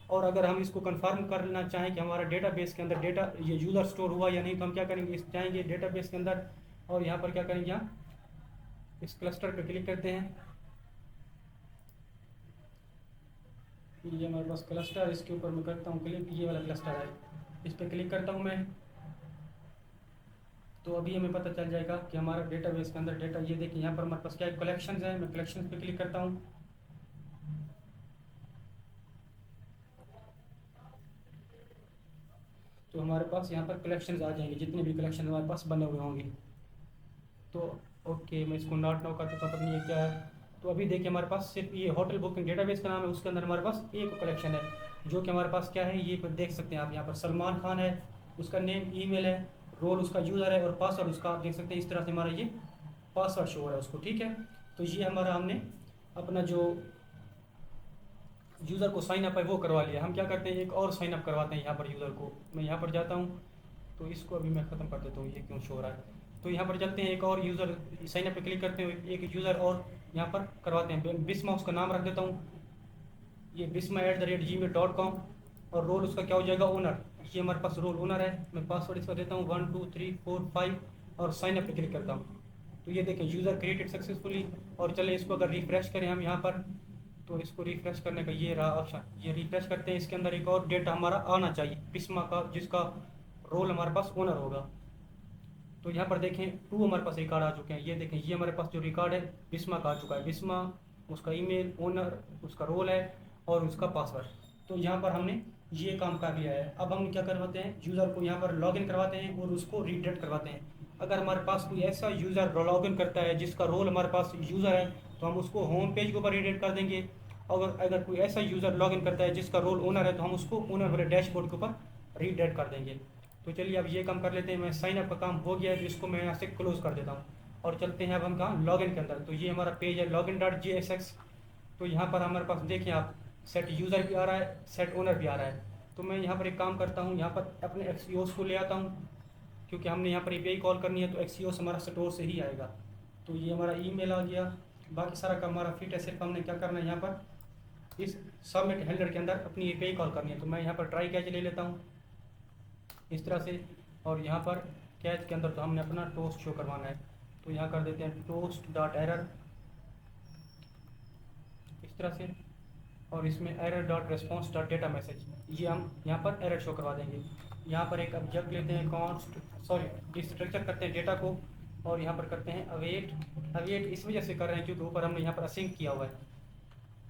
और अगर हम इसको कंफर्म कर लेना चाहें कि हमारा डेटाबेस के अंदर डेटा ये यूज़र स्टोर हुआ या नहीं, तो हम क्या करेंगे, इस जाएंगे डेटाबेस के अंदर और यहाँ पर क्या करेंगे, यहाँ इस क्लस्टर पे क्लिक करते हैं। ये हमारे पास क्लस्टर, इसके ऊपर मैं करता हूँ क्लिक, ये वाला क्लस्टर है, इस पर क्लिक करता हूँ मैं। तो अभी हमें पता चल जाएगा कि हमारा डेटाबेस के अंदर डेटा, ये देखिए यहाँ पर हमारे पास क्या कलेक्शन है। मैं कलेक्शन पे क्लिक करता हूँ। तो हमारे पास यहाँ पर कलेक्शंस आ जाएंगे, जितने भी कलेक्शन हमारे पास बने हुए होंगे। तो ओके, मैं इसको नॉट नाउ करता हूँ, पता नहीं है क्या है। तो अभी देखिए हमारे पास सिर्फ ये होटल बुकिंग डेटाबेस का नाम है, उसके अंदर हमारे पास एक कलेक्शन है, जो कि हमारे पास क्या है, ये देख सकते हैं आप। यहाँ पर सलमान खान है, उसका नेम, ईमेल है, रोल उसका यूज़र है, और पासवर्ड उसका आप देख सकते हैं। इस तरह से हमारा ये पासवर्ड शो हो रहा है उसको। ठीक है, तो ये हमारा हमने अपना जो यूज़र को साइन अप है वो करवा लिया। हम क्या करते हैं, एक और साइन अप करवाते हैं यहाँ पर यूज़र को। मैं यहाँ पर जाता हूँ, तो इसको अभी मैं ख़त्म कर देता हूँ, ये क्यों शो हो रहा है। तो यहाँ पर चलते हैं, एक और यूज़र साइन अप पे क्लिक करते हैं, एक यूज़र और यहाँ पर करवाते हैं। बिस्मा उसका नाम रख देता हूँ, ये bisma@gmail.com, और रोल उसका क्या हो जाएगा, ओनर। ये हमारे पास रोल ओनर है। मैं पासवर्ड इसका देता हूँ 1 2 3 4 5 और साइन अप पे क्लिक करता हूँ। तो ये देखें यूज़र क्रिएटेड सक्सेसफुली। और चले इसको अगर रिफ्रेश करें हम यहाँ पर, तो इसको रिफ्रेश करने का ये रहा ऑप्शन, ये रिफ्रेश करते हैं। इसके अंदर एक और डेटा हमारा आना चाहिए बिस्मा का, जिसका रोल हमारे पास ओनर होगा। तो यहाँ पर देखें 2 हमारे पास रिकॉर्ड आ चुके हैं। ये देखें, ये हमारे पास जो रिकॉर्ड है बिस्मा का आ चुका है। बिस्मा उसका ईमेल, ओनर, उसका रोल है और उसका पासवर्ड। तो यहाँ पर हमने ये काम कर लिया है। अब हम क्या करवाते हैं, यूज़र को यहाँ पर लॉगिन करवाते हैं और उसको रीडायरेक्ट करवाते हैं। अगर हमारे पास कोई ऐसा यूज़र लॉगिन करता है जिसका रोल हमारे पास यूज़र है, तो हम उसको होम पेज के ऊपर रीडायरेक्ट कर देंगे। अगर कोई ऐसा यूज़र लॉगिन करता है जिसका रोल ओनर है, तो हम उसको ओनर वाले डैशबोर्ड के ऊपर रीडायरेक्ट कर देंगे। तो चलिए अब ये काम कर लेते हैं। मैं साइन अप का काम हो गया है, तो इसको मैं यहाँ से क्लोज कर देता हूँ और चलते हैं अब हम कहाँ, लॉगिन के अंदर। तो ये हमारा पेज है login.jsx। तो यहाँ पर हमारे पास देखिए आप, सेट यूज़र भी आ रहा है, सेट ओनर भी आ रहा है। तो मैं यहाँ पर एक काम करता हूँ, यहाँ पर अपने एक्सियोस को ले आता हूँ, क्योंकि हमने यहाँ पर API कॉल करनी है, तो एक्सियोस हमारा स्टोर से ही आएगा। तो ये हमारा ईमेल आ गया, बाकी सारा काम हमारा फिट है। सिर्फ हमने क्या करना है, यहाँ पर इस सबमिट हैंडलर के अंदर अपनी API कॉल करनी है। तो मैं यहाँ पर ट्राई कैच ले लेता हूँ इस तरह से, और यहाँ पर कैच के अंदर तो हमने अपना टोस्ट शो करवाना है। तो यहाँ कर देते हैं टोस्ट डॉट एरर इस तरह से, और इसमें error dot response dot data message, ये हम यहाँ पर एरर शो करवा देंगे। यहाँ पर एक ऑब्जेक्ट लेते हैं, स्ट्रक्चर करते हैं डेटा को, और यहाँ पर करते हैं अवेट इस वजह से कर रहे हैं क्योंकि ऊपर हमने यहाँ पर असिंक किया हुआ है।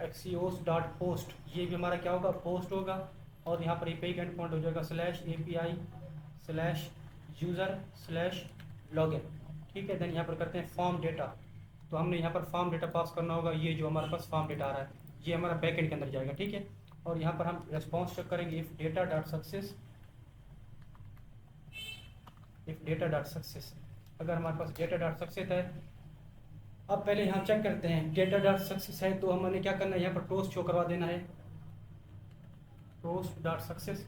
एक्सियोस डॉट पोस्ट, ये भी हमारा क्या होगा, पोस्ट होगा। और यहाँ पर API का एंड पॉइंट हो जाएगा /API/user/login, ठीक है। देन यहाँ पर करते हैं फॉर्म डेटा। तो हमने यहाँ पर फॉर्म डेटा पास करना होगा। ये जो हमारे पास फॉर्म डेटा आ रहा है, ये हमारा बैकएंड के अंदर जाएगा, ठीक है। और यहाँ पर हम रेस्पॉन्स चेक करेंगे, इफ़ डेटा डॉट सक्सेस। अगर हमारे पास डेटा डॉट सक्सेस है, अब पहले यहाँ चेक करते हैं डेटा डॉट सक्सेस है, तो हमने क्या करना है, यहाँ पर टोस्ट शो करवा देना है, toast dot success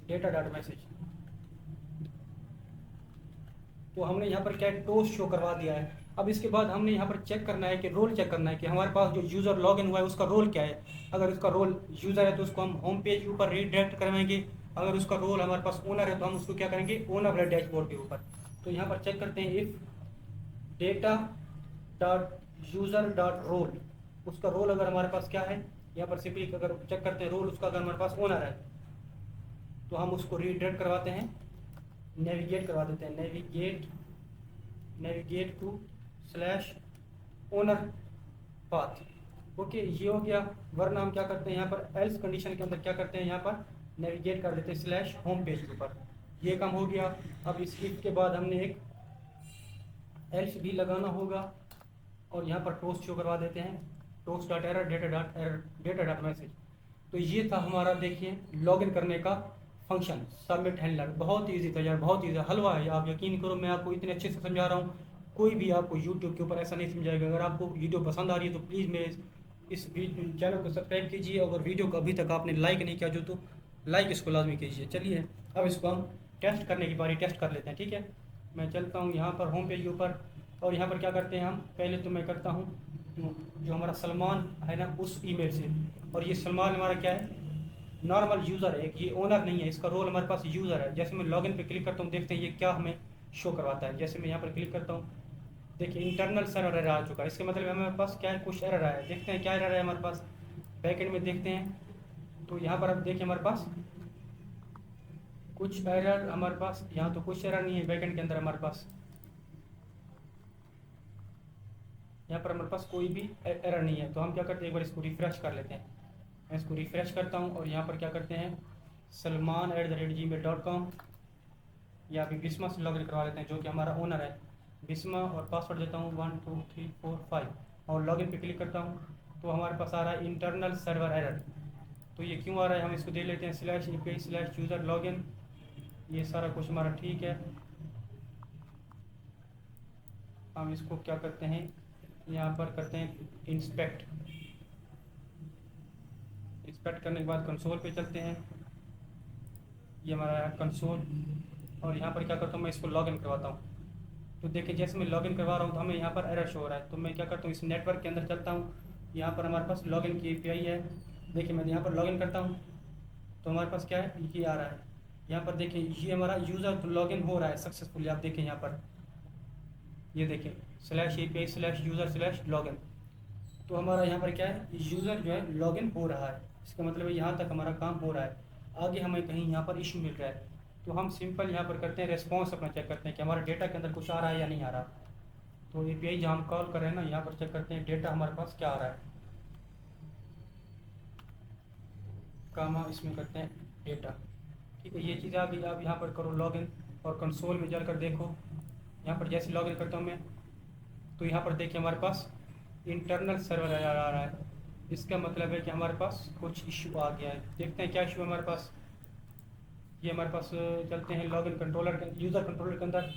data dot message. तो हमने यहाँ पर क्या टोस्ट शो करवा दिया है। अब इसके बाद हमने यहाँ पर चेक करना है कि रोल चेक करना है कि हमारे पास जो यूज़र लॉगिन हुआ है उसका रोल क्या है। अगर उसका रोल यूज़र है तो उसको हम होम पेज के ऊपर रीडायरेक्ट करवाएंगे। अगर उसका रोल हमारे पास ओनर है तो हम उसको क्या करेंगे, ओनर वाले डैशबोर्ड के ऊपर। तो यहाँ पर चेक करते हैं, if data dot user dot role, उसका रोल अगर हमारे पास क्या है, यहाँ पर सिंपली अगर चेक करते हैं रोल उसका अगर हमारे पास ओनर है, तो हम उसको रीडायरेक्ट करवाते हैं, नेविगेट करवा देते हैं, navigate to /owner path. Okay, ये हो गया। वरना हम क्या करते हैं, यहाँ पर एल्स कंडीशन के अंदर क्या करते हैं, यहाँ पर नेविगेट कर देते हैं /होम पेज के ऊपर। ये काम हो गया। अब इस इफ के बाद हमने एक एल्स भी लगाना होगा, और यहाँ पर टोस्ट शो करवा देते हैं, toast dot error data dot message. तो ये था हमारा, देखिए, लॉगिन करने का फंक्शन सबमिट हैंडलर। बहुत ईजी था यार, बहुत ईजी, हलवा है। आप यकीन करो, मैं आपको इतने अच्छे से समझा रहा हूँ, कोई भी आपको यूट्यूब के ऊपर ऐसा नहीं समझाएगा। अगर आपको वीडियो पसंद आ रही है तो प्लीज़ मेरे इस चैनल को सब्सक्राइब कीजिए। अगर वीडियो को अभी तक आपने लाइक नहीं किया जो, तो लाइक इसको लाजमी कीजिए। चलिए अब इसको हम टेस्ट करने की बारी टेस्ट कर लेते हैं, ठीक है। मैं चलता हूँ यहाँ पर होम पेज के ऊपर, और यहाँ पर क्या करते हैं हम, पहले तो मैं करता हूँ जो हमारा सलमान है ना उस ईमेल से। और ये सलमान हमारा क्या है, नॉर्मल यूज़र है, ये ओनर नहीं है, इसका रोल हमारे पास यूज़र है। जैसे मैं लॉगिन पे क्लिक करता हूँ, देखते हैं ये क्या हमें शो करवाता है। जैसे मैं यहाँ पर क्लिक करता हूँ, देखिए इंटरनल सर्वर एरर आ चुका है। इसका मतलब हमारे पास क्या है, कुछ एरर आया है। देखते हैं क्या एरर है हमारे पास, बैकएंड में देखते हैं। तो यहाँ पर अब देखिए हमारे पास कुछ एरर, हमारे पास यहाँ तो कुछ एरर नहीं है बैकएंड के अंदर हमारे पास। यहाँ पर हमारे पास कोई भी एरर नहीं है। तो हम क्या करते हैं, एक बार इसको रिफ्रेश कर लेते हैं। मैं इसको रिफ्रेश करता हूँ, और यहाँ पर क्या करते हैं, salman@gmail.com, या अभी बिस्मा से लॉगिन करवा लेते हैं जो कि हमारा ओनर है, बिस्मा, और पासवर्ड देता हूँ 1 2 3 4 5, और लॉगिन पे क्लिक करता हूँ। तो हमारे पास आ रहा है इंटरनल सर्वर एरर। तो ये क्यों आ रहा है, हम इसको दे लेते हैं /API/user/login। ये सारा कुछ हमारा ठीक है। हम इसको क्या करते हैं, यहाँ पर करते हैं इंस्पेक्ट करने के बाद कंसोल पे चलते हैं। ये हमारा कंसोल, और यहाँ पर क्या करता हूँ, मैं इसको लॉगिन करवाता हूँ। तो देखिए जैसे मैं लॉगिन करवा रहा हूँ तो हमें यहाँ पर एरर शो हो रहा है। तो मैं क्या करता हूँ, इस नेटवर्क के अंदर चलता हूँ। यहाँ पर हमारे पास लॉगिन की API है। देखिए मैं यहाँ पर लॉगिन करता हूँ, तो हमारे पास क्या है, ये आ रहा है। यहाँ पर देखिए ये हमारा यूज़र तो लॉगिन हो रहा है सक्सेसफुली। आप देखें यहाँ पर, ये देखें /API/user/login। तो हमारा यहाँ पर क्या है, यूज़र जो है लॉगिन हो रहा है। इसका मतलब है यहाँ तक हमारा काम हो रहा है। आगे हमें कहीं यहाँ पर इशू मिल रहा है, तो हम सिंपल यहाँ पर करते हैं रेस्पॉन्स अपना चेक करते हैं कि हमारा डेटा के अंदर कुछ आ रहा है या नहीं आ रहा। तो एपीआई जहाँ हम कॉल कर रहे हैं ना, यहाँ पर चेक करते हैं डेटा हमारे पास क्या आ रहा है, कामा इसमें करते हैं डेटा। ठीक है, ये चीज़ आ गई। आप यहाँ पर करो लॉगिन और कंसोल में जाकर देखो। यहाँ पर जैसे लॉगिन करता हूँ मैं, तो यहाँ पर देखिए हमारे पास इंटरनल सर्वर एरर आ रहा है। इसका मतलब है कि हमारे पास कुछ इशू आ गया है। देखते हैं क्या इशू है हमारे पास। ये हमारे पास चलते हैं लॉगिन कंट्रोलर के, यूज़र कंट्रोलर के अंदर,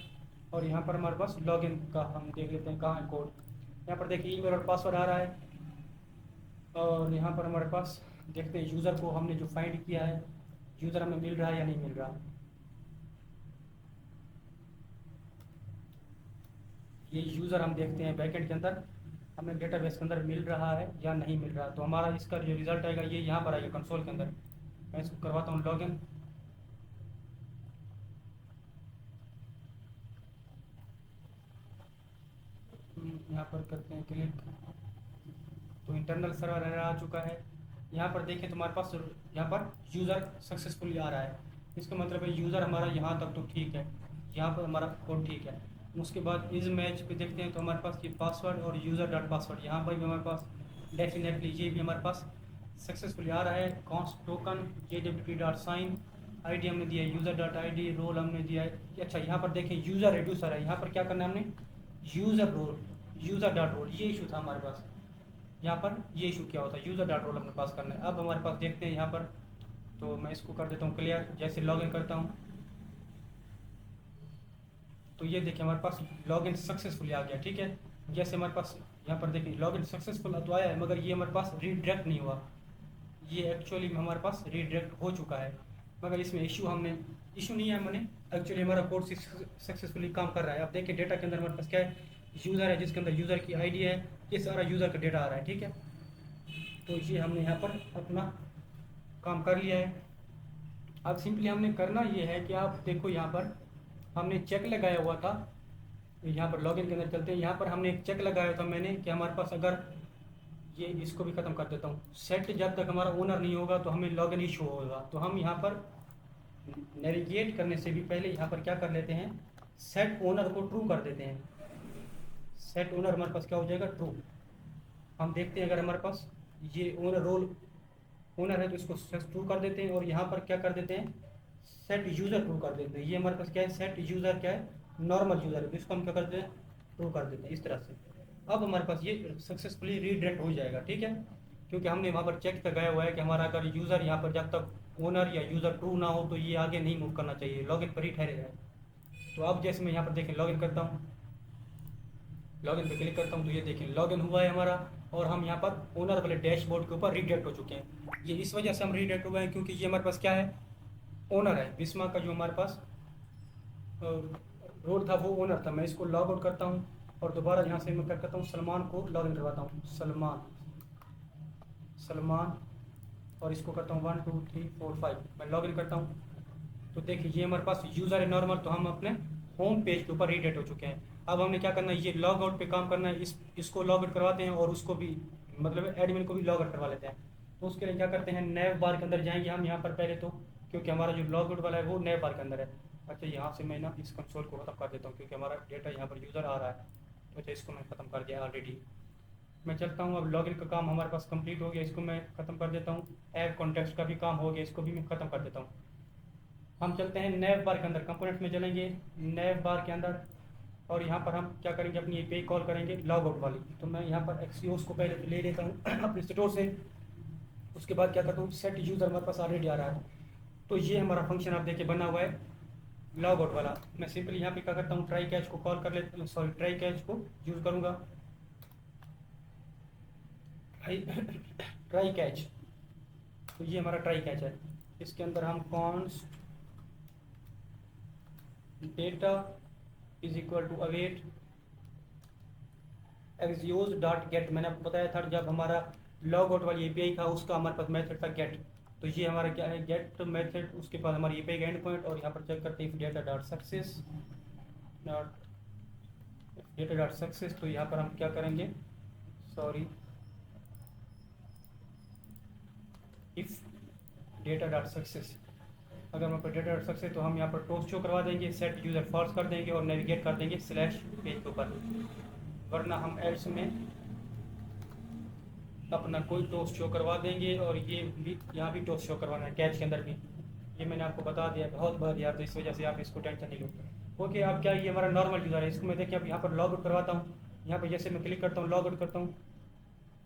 और यहाँ पर हमारे पास लॉगिन का हम देख लेते हैं कहाँ है कोड। यहाँ पर देखिए ईमेल और पासवर्ड आ रहा है, और यहाँ पर हमारे पास देखते हैं यूज़र को हमने जो फाइंड किया है, यूज़र हमें मिल रहा है या नहीं मिल रहा। ये यूज़र हम देखते हैं बैकएंड के अंदर हमें डेटाबेस के अंदर मिल रहा है या नहीं मिल रहा। तो हमारा इसका जो रिजल्ट आएगा ये यहाँ पर आएगा कंसोल के अंदर। मैं इसको करवाता हूँ लॉगिन। यहाँ पर करते हैं क्लिक, तो इंटरनल सर्वर एरर आ चुका है। यहाँ पर देखें तो हमारे पास यहाँ पर यूज़र सक्सेसफुली आ रहा है। इसका मतलब है यूज़र हमारा यहाँ तक तो ठीक है, यहाँ पर हमारा कोड ठीक है। उसके बाद इस मैच पे देखते हैं तो हमारे पास ये पासवर्ड और यूज़र डॉट पासवर्ड यहाँ पर भी हमारे पास डेफिनेटली ये भी हमारे पास सक्सेसफुली आ रहा है। Const token JWT dot sign, ID हमने दिया है यूज़र डॉट ID, रोल हमने दिया है। अच्छा, यहाँ पर देखें यूज़र रिड्यूसर है, यहाँ पर क्या करना है हमने, user role, user dot role, ये इशू था हमारे पास। यहाँ पर ये इशू क्या होता है, यूज़र डॉट रोल अपने पास करना है। अब हमारे पास देखते हैं यहाँ पर, तो मैं इसको कर देता हूँ क्लियर। जैसे लॉगिन करता हूँ तो ये देखिए हमारे पास लॉगिन सक्सेसफुली आ गया। ठीक है, जैसे हमारे पास यहाँ पर देखिए लॉगिन सक्सेसफुल तो आया है, मगर ये हमारे पास रीडायरेक्ट नहीं हुआ। ये एक्चुअली हमारे पास रीडायरेक्ट हो चुका है, मगर इसमें इशू नहीं है। मैंने एक्चुअली हमारा कोड सक्सेसफुली काम कर रहा है। अब देखिए डेटा के अंदर हमारे पास क्या है, यूज़र है जिसके अंदर यूज़र की ID है, ये सारा यूज़र का डेटा आ रहा है। ठीक है, तो ये हमने यहाँ पर अपना काम कर लिया है। अब सिंपली हमने करना ये है कि आप देखो यहाँ पर हमने चेक लगाया हुआ था। यहाँ पर लॉगिन के अंदर चलते हैं, यहाँ पर हमने एक चेक लगाया था मैंने कि हमारे पास अगर ये, इसको भी ख़त्म कर देता हूँ, सेट जब तक हमारा ओनर नहीं होगा तो हमें लॉगिन इशू होगा। तो हम यहाँ पर नेविगेट करने से भी पहले यहाँ पर क्या कर लेते हैं, सेट ओनर को ट्रू कर देते हैं। सेट ओनर हमारे पास क्या हो जाएगा, ट्रू। हम देखते हैं अगर हमारे पास ये ओनर रोल ओनर है तो इसको ट्रू कर देते हैं, और यहाँ पर क्या कर देते हैं, सेट यूज़र ट्रू कर देते हैं। ये हमारे पास क्या है, सेट यूज़र क्या है, नॉर्मल यूज़र है, तो इसको हम क्या करते हैं, ट्रू कर देते हैं इस तरह से। अब हमारे पास ये सक्सेसफुली रीडायरेक्ट हो जाएगा। ठीक है, क्योंकि हमने वहाँ पर चेक लगाया हुआ है कि हमारा अगर यूज़र यहाँ पर जब तक ओनर या यूज़र ट्रू ना हो तो ये आगे नहीं मूव करना चाहिए, लॉगिन पर ही ठहरेगा। तो अब जैसे मैं यहाँ पर देखें लॉगिन करता हूँ, लॉगिन पे क्लिक करता हूँ, तो ये देखें लॉगिन हुआ है हमारा, और हम यहाँ पर ओनर वाले डैशबोर्ड के ऊपर रीडायरेक्ट हो चुके हैं। ये इस वजह से हम रीडायरेक्ट हो गए हैं क्योंकि ये हमारे पास क्या है, ओनर है। बिस्मा का जो हमारे पास रोल था वो ओनर था। मैं इसको लॉग आउट करता हूँ और दोबारा यहाँ से मैं क्या करता हूँ, सलमान को लॉगिन करवाता हूँ, सलमान, और इसको करता हूँ 1 2 3 4 5। मैं लॉगिन करता हूँ तो देखिए ये हमारे पास यूज़र है नॉर्मल, तो हम अपने होम पेज के ऊपर रीडायरेक्ट हो चुके हैं। अब हमने क्या करना है, ये लॉग आउट पे काम करना है। इसको लॉग आउट करवाते हैं और उसको भी, मतलब एडमिन को भी लॉग आउट करवा लेते हैं। तो उसके लिए क्या करते हैं, नैव बार के अंदर जाएंगे हम यहाँ पर पहले तो, क्योंकि हमारा जो लॉग आउट वाला है वो नैव बार के अंदर है। अच्छा, यहाँ से मैं ना इस कंसोल को ख़त्म कर देता हूँ क्योंकि हमारा डेटा यहाँ पर यूज़र आ रहा है। तो अच्छा, इसको मैं ख़त्म कर दिया ऑलरेडी। मैं चलता हूँ, अब लॉगिन का काम हमारे पास कंप्लीट हो गया, इसको मैं ख़त्म कर देता हूँ। ऐप कॉन्टेक्स्ट का भी काम हो गया, इसको भी मैं ख़त्म कर देता हूँ। हम चलते हैं नैव बार के अंदर, कंपोनेंट में चलेंगे नैव बार के अंदर, और यहाँ पर हम क्या करेंगे, अपनी API कॉल करेंगे लॉग आउट वाली। तो मैं यहाँ पर एक्सियोस को पहले ले लेता हूँ अपने स्टोर से। उसके बाद क्या करता हूँ, सेट यूज़र हमारे पास ऑलरेडी आ रहा है, तो ये हमारा फंक्शन आप देखिए बना हुआ है लॉग आउट वाला। मैं सिंपली यहाँ पे क्या करता हूँ, ट्राई कैच को कॉल कर लेता हूँ, सॉरी ट्राई कैच को यूज़ करूँगा, ट्राई कैच। तो ये हमारा ट्राई कैच है। इसके अंदर हम const data is equal to await Axios dot get. मैंने आपको बताया था जब हमारा लॉग आउट वाली API था उसका हमारे पास मेथड था गेट। तो ये हमारा क्या है, गेट मेथड, उसके बाद हमारी API का एंड पॉइंट, और यहाँ पर चेक करते हैं data dot success data dot success. तो यहाँ पर हम क्या करेंगे, sorry, if data dot success, अगर हमारे पास डेटा डॉट सक्सेस तो हम यहाँ पर टोस्ट शो करवा देंगे, सेट यूज़र फॉल्स कर देंगे और नेविगेट कर देंगे स्लैश पेज के ऊपर। वरना हम एड्स में अपना कोई टोस्ट शो करवा देंगे, और ये भी यहाँ भी टोस्ट शो करवाना है कैच के अंदर भी। ये मैंने आपको बता दिया बहुत बार यार, तो इस वजह से आप इसको टेंशन नहीं लो। ओके, अब क्या, ये हमारा नॉर्मल यूज़र है, इसको मैं देखिए अब यहाँ पर लॉग आउट करवाता हूँ। यहाँ पर जैसे मैं क्लिक करता हूँ, लॉग आउट करता हूँ,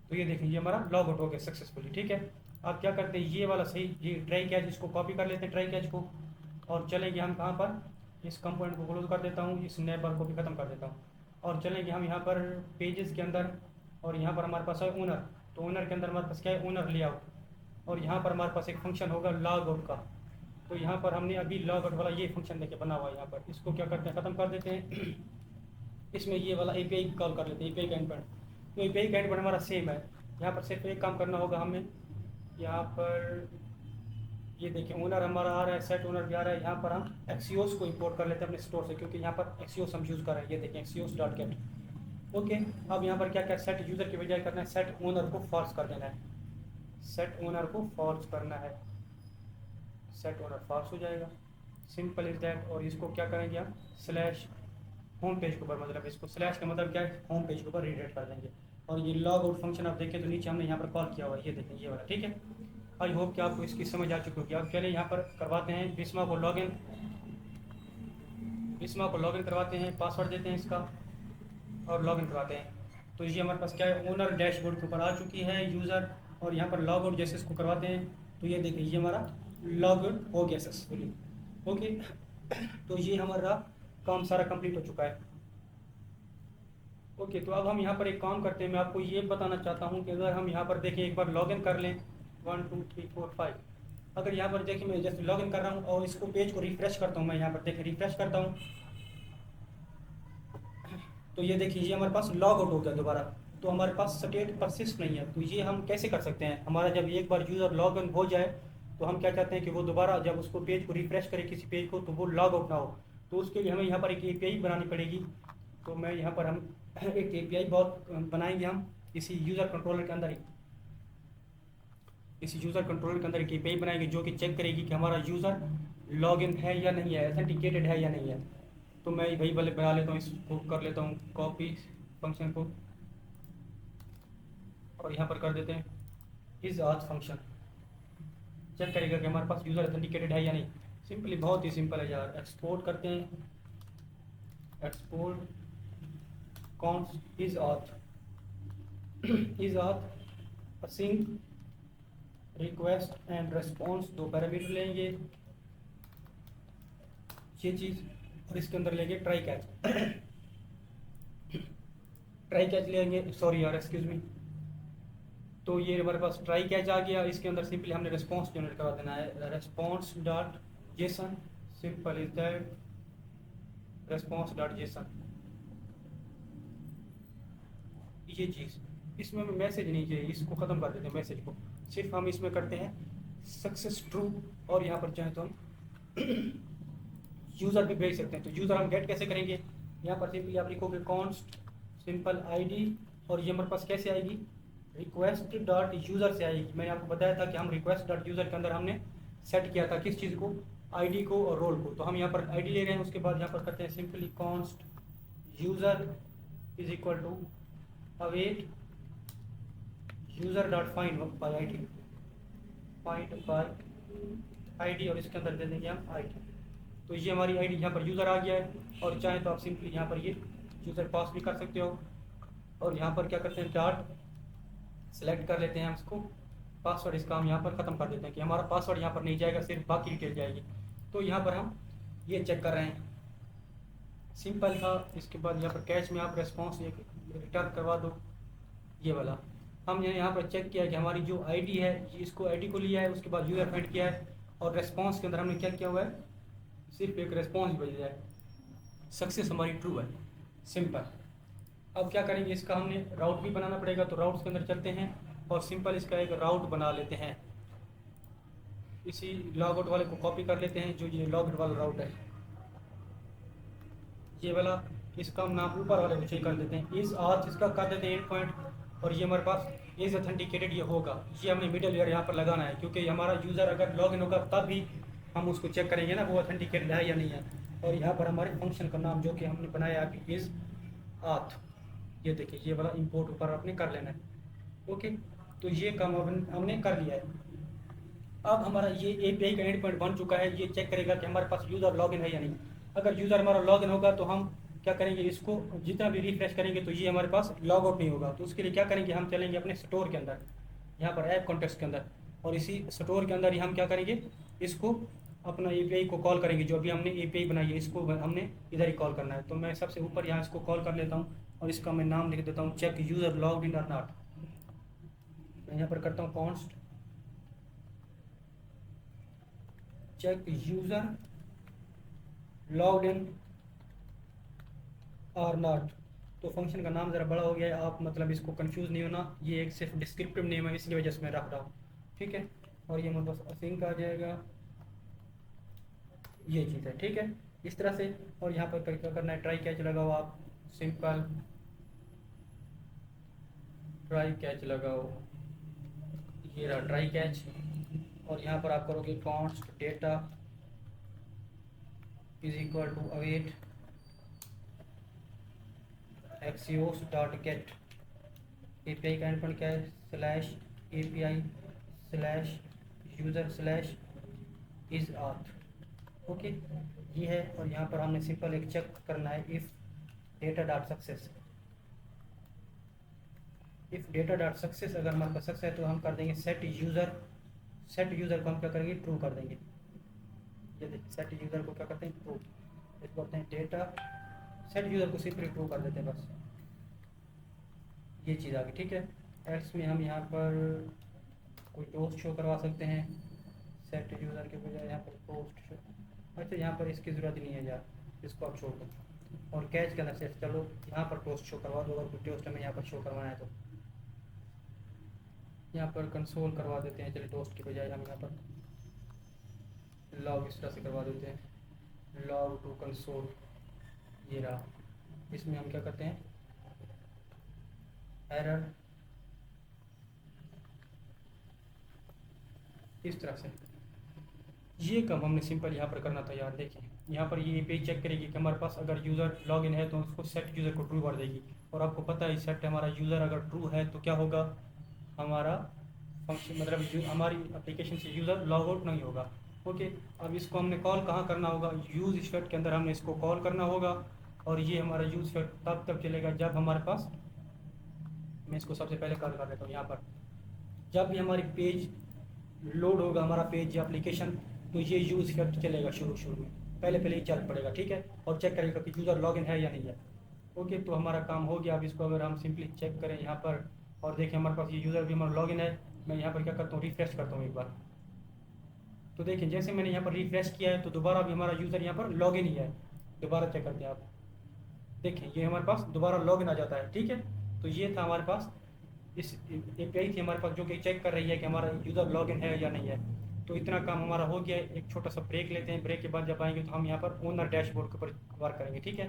तो ये देखिए ये हमारा लॉग आउट हो गया सक्सेसफुली। ठीक है, अब क्या करते हैं, ये वाला सही, ये ट्राई कैच, इसको कॉपी कर लेते हैं ट्राई कैच को, और चलेंगे हम कहाँ पर, इस कंपोनेंट को क्लोज कर देता हूँ, इस नेबर को भी ख़त्म कर देता हूँ, और चलेंगे हम यहाँ पर पेजेस के अंदर, और यहाँ पर हमारे पास है ओनर। तो ओनर के अंदर हमारे पास क्या है, ओनर लेआउट, और यहाँ पर हमारे पास एक फंक्शन होगा लॉग आउट का। तो यहाँ पर हमने अभी लॉग आउट वाला ये फंक्शन देखिए बना हुआ है, यहाँ पर इसको क्या करते हैं, ख़त्म कर देते हैं। इसमें ये वाला एपीआई कॉल कर लेते हैं, एपीआई का एंडपॉइंट। तो एपीआई का एंडपॉइंट हमारा सेम है। यहाँ पर सिर्फ एक काम करना होगा हमें, यहाँ पर ये देखिए ओनर हमारा आ रहा है, सेट ओनर भी आ रहा है। यहाँ पर हम एक्सियोस को इंपोर्ट कर लेते हैं अपने स्टोर से, क्योंकि यहाँ पर एक्सियोस हम यूज़ कर रहे हैं। ये देखिए एक्सियोस डॉट गेट। ओके, अब यहाँ पर क्या क्या सेट यूज़र के बजाय करना है, सेट ओनर को फॉल्स कर देना है, सेट ओनर को फॉल्स करना है, सेट ओनर फॉल्स हो जाएगा, सिंपल इज दैट। और इसको क्या करेंगे हम, स्लैश होम पेज के ऊपर, मतलब इसको स्लैश का मतलब क्या है, होम पेज के ऊपर रीडायरेक्ट कर देंगे। और ये लॉग आउट फंक्शन आप देखें तो नीचे हमने यहाँ पर कॉल किया हुआ है, ये देखें ये वाला। ठीक है, आई होप कि आपको इसकी समझ आ चुकी होगी। अब चलिए यहाँ पर करवाते हैं बिस्मा को लॉगिन, बिस्मा को लॉगिन करवाते हैं, पासवर्ड देते हैं इसका और लॉगिन करवाते हैं। तो ये हमारे पास क्या है, ओनर डैशबोर्ड के ऊपर आ चुकी है यूज़र, और यहाँ पर लॉग आउट जैसे इसको करवाते हैं तो ये देखिए ये हमारा लॉग आउट हो गया सक्सेसफुली। ओके, तो ये हमारा काम सारा कंप्लीट हो चुका है। ओके, तो अब हम यहाँ पर एक काम करते हैं, मैं आपको ये बताना चाहता हूँ कि अगर हम यहाँ पर देखें, एक बार लॉगिन कर लें 1 2 3 4 5, अगर यहाँ पर देखिए मैं जैसे लॉगिन कर रहा हूँ और इसको पेज को रिफ्रेश करता हूँ, मैं यहाँ पर देखिए रिफ्रेश करता हूँ, तो ये देखिए ये हमारे पास लॉग आउट हो गया दोबारा। तो हमारे पास स्टेट परसिस्ट नहीं है। तो ये हम कैसे कर सकते हैं, हमारा जब एक बार यूज़र लॉग इन हो जाए तो हम क्या चाहते हैं कि वो दोबारा जब उसको पेज को रिफ्रेश करे किसी पेज को, तो वो लॉग आउट ना हो। तो उसके लिए हमें यहाँ पर एक एपीआई बनानी पड़ेगी। तो मैं यहाँ पर हम एक एपीआई बहुत बनाएंगे हम इसी यूज़र कंट्रोलर के अंदर ही, इस यूज़र कंट्रोलर के अंदर एक एपीआई बनाएंगे जो कि चेक करेगी कि हमारा यूज़र लॉगिन है या नहीं है, ऑथेंटिकेटेड है या नहीं है। तो मैं वही वाले बना लेता हूँ, इसको कर लेता हूँ कॉपी फंक्शन को, और यहाँ पर कर देते हैं इज ऑथ फंक्शन, चेक करेगा कि हमारे पास यूज़र ऑथेंटिकेटेड है या नहीं। सिंपली बहुत ही सिंपल है यार। एक्सपोर्ट करते हैं, export const is auth, is auth sync request and response, दो पैरामीटर लेंगे ये चीज़, और इसके अंदर लेंगे ट्राई कैच, ट्राई कैच लेंगे, सॉरी यार एक्सक्यूज मी। तो ये हमारे पास ट्राई कैच आ गया, इसके अंदर सिंपली हमने रिस्पॉन्स जनरेट करवा देना है, response dot JSON, simple is that, response dot JSON. ये चीज़ इसमें मैसेज नहीं चाहिए, इसको ख़त्म कर देते हैं मैसेज को, सिर्फ हम इसमें करते हैं सक्सेस ट्रू, और यहाँ पर चाहे तो हम यूज़र भी भेज सकते हैं। तो यूज़र हम गेट कैसे करेंगे, यहाँ पर सिंपली आप लिखोगे कॉन्स्ट सिंपल आईडी, और ये हमारे पास कैसे आएगी, रिक्वेस्ट डॉट यूज़र से आएगी। मैंने आपको बताया था कि हम रिक्वेस्ट डॉट यूज़र के अंदर हमने सेट किया था किस चीज़ को, आईडी को और रोल को। तो हम यहाँ पर आईडी ले रहे हैं, उसके बाद यहाँ पर करते हैं simply const user is equal to await user dot find by I D, find by I D, और इसके अंदर दे देंगे हम आई डी। तो ये हमारी आईडी यहाँ पर यूज़र आ गया है, और चाहे तो आप सिंपली यहाँ पर ये यूज़र पास भी कर सकते हो, और यहाँ पर क्या करते हैं डॉट सेलेक्ट कर लेते हैं हम इसको, पासवर्ड इसका हम यहाँ पर ख़त्म कर देते हैं कि हमारा पासवर्ड यहाँ पर नहीं जाएगा, सिर्फ बाकी डिटेल जाएगी। तो यहाँ पर हम ये चेक कर रहे हैं, सिंपल था। इसके बाद यहाँ पर कैच में आप रेस्पॉन्स रिटर्न करवा दो, ये वाला हमने यहाँ पर चेक किया कि हमारी जो आईडी है, इसको आईडी को लिया है, उसके बाद यूज़र फाइंड किया है, और रेस्पॉन्स के अंदर हमने क्या किया हुआ है, सिर्फ एक रेस्पॉन्स भेजा है, सक्सेस हमारी ट्रू है, सिंपल। अब क्या करेंगे, इसका हमने राउट भी बनाना पड़ेगा। तो राउट्स के अंदर चलते हैं और सिंपल इसका एक राउट बना लेते हैं, इसी लॉग आउट वाले को कॉपी कर लेते हैं, जो ये लॉग आउट वाला राउट है ये वाला, इसका हम नाम ऊपर वाले को चेंज कर देते हैं, इज ऑथ इसका कर देते हैं 8 पॉइंट, और ये हमारे पास इज ऑथेंटिकेटेड ये होगा, ये हमने मिडल वेयर यहाँ पर लगाना है, क्योंकि हमारा यूज़र अगर लॉग इन होगा तब भी हम उसको चेक करेंगे ना वो ऑथेंटिकेटेड है या नहीं है। और यहाँ पर हमारे फंक्शन का नाम जो कि हमने बनाया अभी इज ऑथ, ये देखिए ये वाला इंपोर्ट ऊपर आपने कर लेना है। ओके, तो ये काम हमने कर लिया है। अब हमारा ये एपीआई का एंड पॉइंट बन चुका है। ये चेक करेगा कि हमारे पास यूज़र लॉगिन है या नहीं। अगर यूज़र हमारा लॉगिन होगा तो हम क्या करेंगे, इसको जितना भी रिफ्रेश करेंगे तो ये हमारे पास लॉग आउट नहीं होगा। तो उसके लिए क्या करेंगे, हम चलेंगे अपने स्टोर के अंदर, यहाँ पर ऐप कॉन्टेक्स्ट के अंदर, और इसी स्टोर के अंदर ही हम क्या करेंगे, इसको अपना एपीआई को कॉल करेंगे। जो अभी हमने एपीआई बनाई है इसको हमने इधर ही कॉल करना है। तो मैं सबसे ऊपर यहाँ इसको कॉल कर लेता हूँ और इसका मैं नाम लिख देता हूँ चेक यूज़र लॉग्ड इन और नॉट। मैं यहाँ पर करता हूँ const check user logged in और नॉट। तो फंक्शन का नाम ज़रा बड़ा हो गया है, आप मतलब इसको कंफ्यूज नहीं होना, ये एक सिर्फ डिस्क्रिप्टिव नेम है, इसकी वजह से मैं रख रहा हूँ। ठीक है, और ये मेरे पास असिंक आ जाएगा, ये चीज़ है। ठीक है, इस तरह से। और यहाँ पर क्या करना है, ट्राई कैच लगाओ, आप सिंपल ट्राई कैच लगाओ, ये रहा ट्राई कैच। और यहाँ पर आप करोगे const data is equal to await Axios dot get. API का एंड पॉइंट क्या है, slash API slash user slash is auth. Okay, ये है। और यहाँ पर हमने सिंपल एक चेक करना है, if data dot success. If data dot success अगर हमारे पास सक्सेस है तो हम कर देंगे सेट यूज़र। सेट यूज़र को हम क्या करेंगे, ट्रू कर देंगे। ये देखिए सेट यूज़र को क्या करते हैं, ट्रू। इसको करते हैं डेटा सेट यूज़र को सिंपली ट्रू कर देते हैं बस, ये चीज़ आ गई। ठीक है, एल्स में हम यहाँ पर कोई पोस्ट शो करवा सकते हैं, सेट यूज़र के बजाय यहाँ पर पोस्ट शो। अच्छा, यहाँ पर इसकी ज़रूरत नहीं है यार, इसको आप छोड़ दो। और कैच के अंदर से चलो यहाँ पर पोस्ट शो करवा दो, अगर कोई पोस्ट हमें यहाँ पर शो करवाना है तो यहाँ पर कंसोल करवा देते हैं। चलिए टोस्ट की बजाय हम यहाँ पर लॉग इस तरह से करवा देते हैं, लॉग टू कंसोल। ये रहा, इसमें हम क्या करते हैं, एरर इस तरह से। ये काम हमने सिंपल यहाँ पर करना था यार। देखिए यहाँ पर ये पेज चेक करेगी कि हमारे पास अगर यूज़र लॉगिन है तो उसको सेट यूज़र को ट्रू कर देगी। और आपको पता है सेट हमारा यूज़र अगर ट्रू है तो क्या होगा, हमारा फंक्शन मतलब जो हमारी एप्लीकेशन से यूज़र लॉग आउट नहीं होगा। ओके, अब इसको हमने कॉल कहाँ करना होगा, यूज़ इफेक्ट के अंदर हमने इसको कॉल करना होगा। और ये हमारा यूज़ इफेक्ट तब चलेगा जब हमारे पास, मैं इसको सबसे पहले कॉल कर देता हूँ यहाँ पर, जब भी हमारी पेज लोड होगा, हमारा पेज या एप्लीकेशन, तो ये यूज़ इफेक्ट चलेगा शुरू में, पहले ही चल पड़ेगा। ठीक है, और चेक करेगा कि यूज़र लॉगिन है या नहीं है। ओके, तो हमारा काम हो गया। अब इसको अगर हम सिंपली चेक करें यहाँ पर और देखें हमारे पास ये यूज़र भी हमारा लॉगिन है, मैं यहाँ पर क्या करता हूँ, रिफ्रेश करता हूँ एक बार। तो देखिए जैसे मैंने यहाँ पर रिफ्रेश किया है तो दोबारा भी हमारा यूज़र यहाँ पर लॉगिन ही है। दोबारा चेक करते हैं आप, देखिए ये हमारे पास दोबारा लॉगिन आ जाता है। ठीक है, तो ये था हमारे पास इस एपीआई थी हमारे पास जो कि चेक कर रही है कि हमारा यूज़र लॉगिन है या नहीं है। तो इतना काम हमारा हो गया है। एक छोटा सा ब्रेक लेते हैं, ब्रेक के बाद जब आएंगे तो हम यहाँ पर ओनर डैशबोर्ड के ऊपर वर्क करेंगे। ठीक है।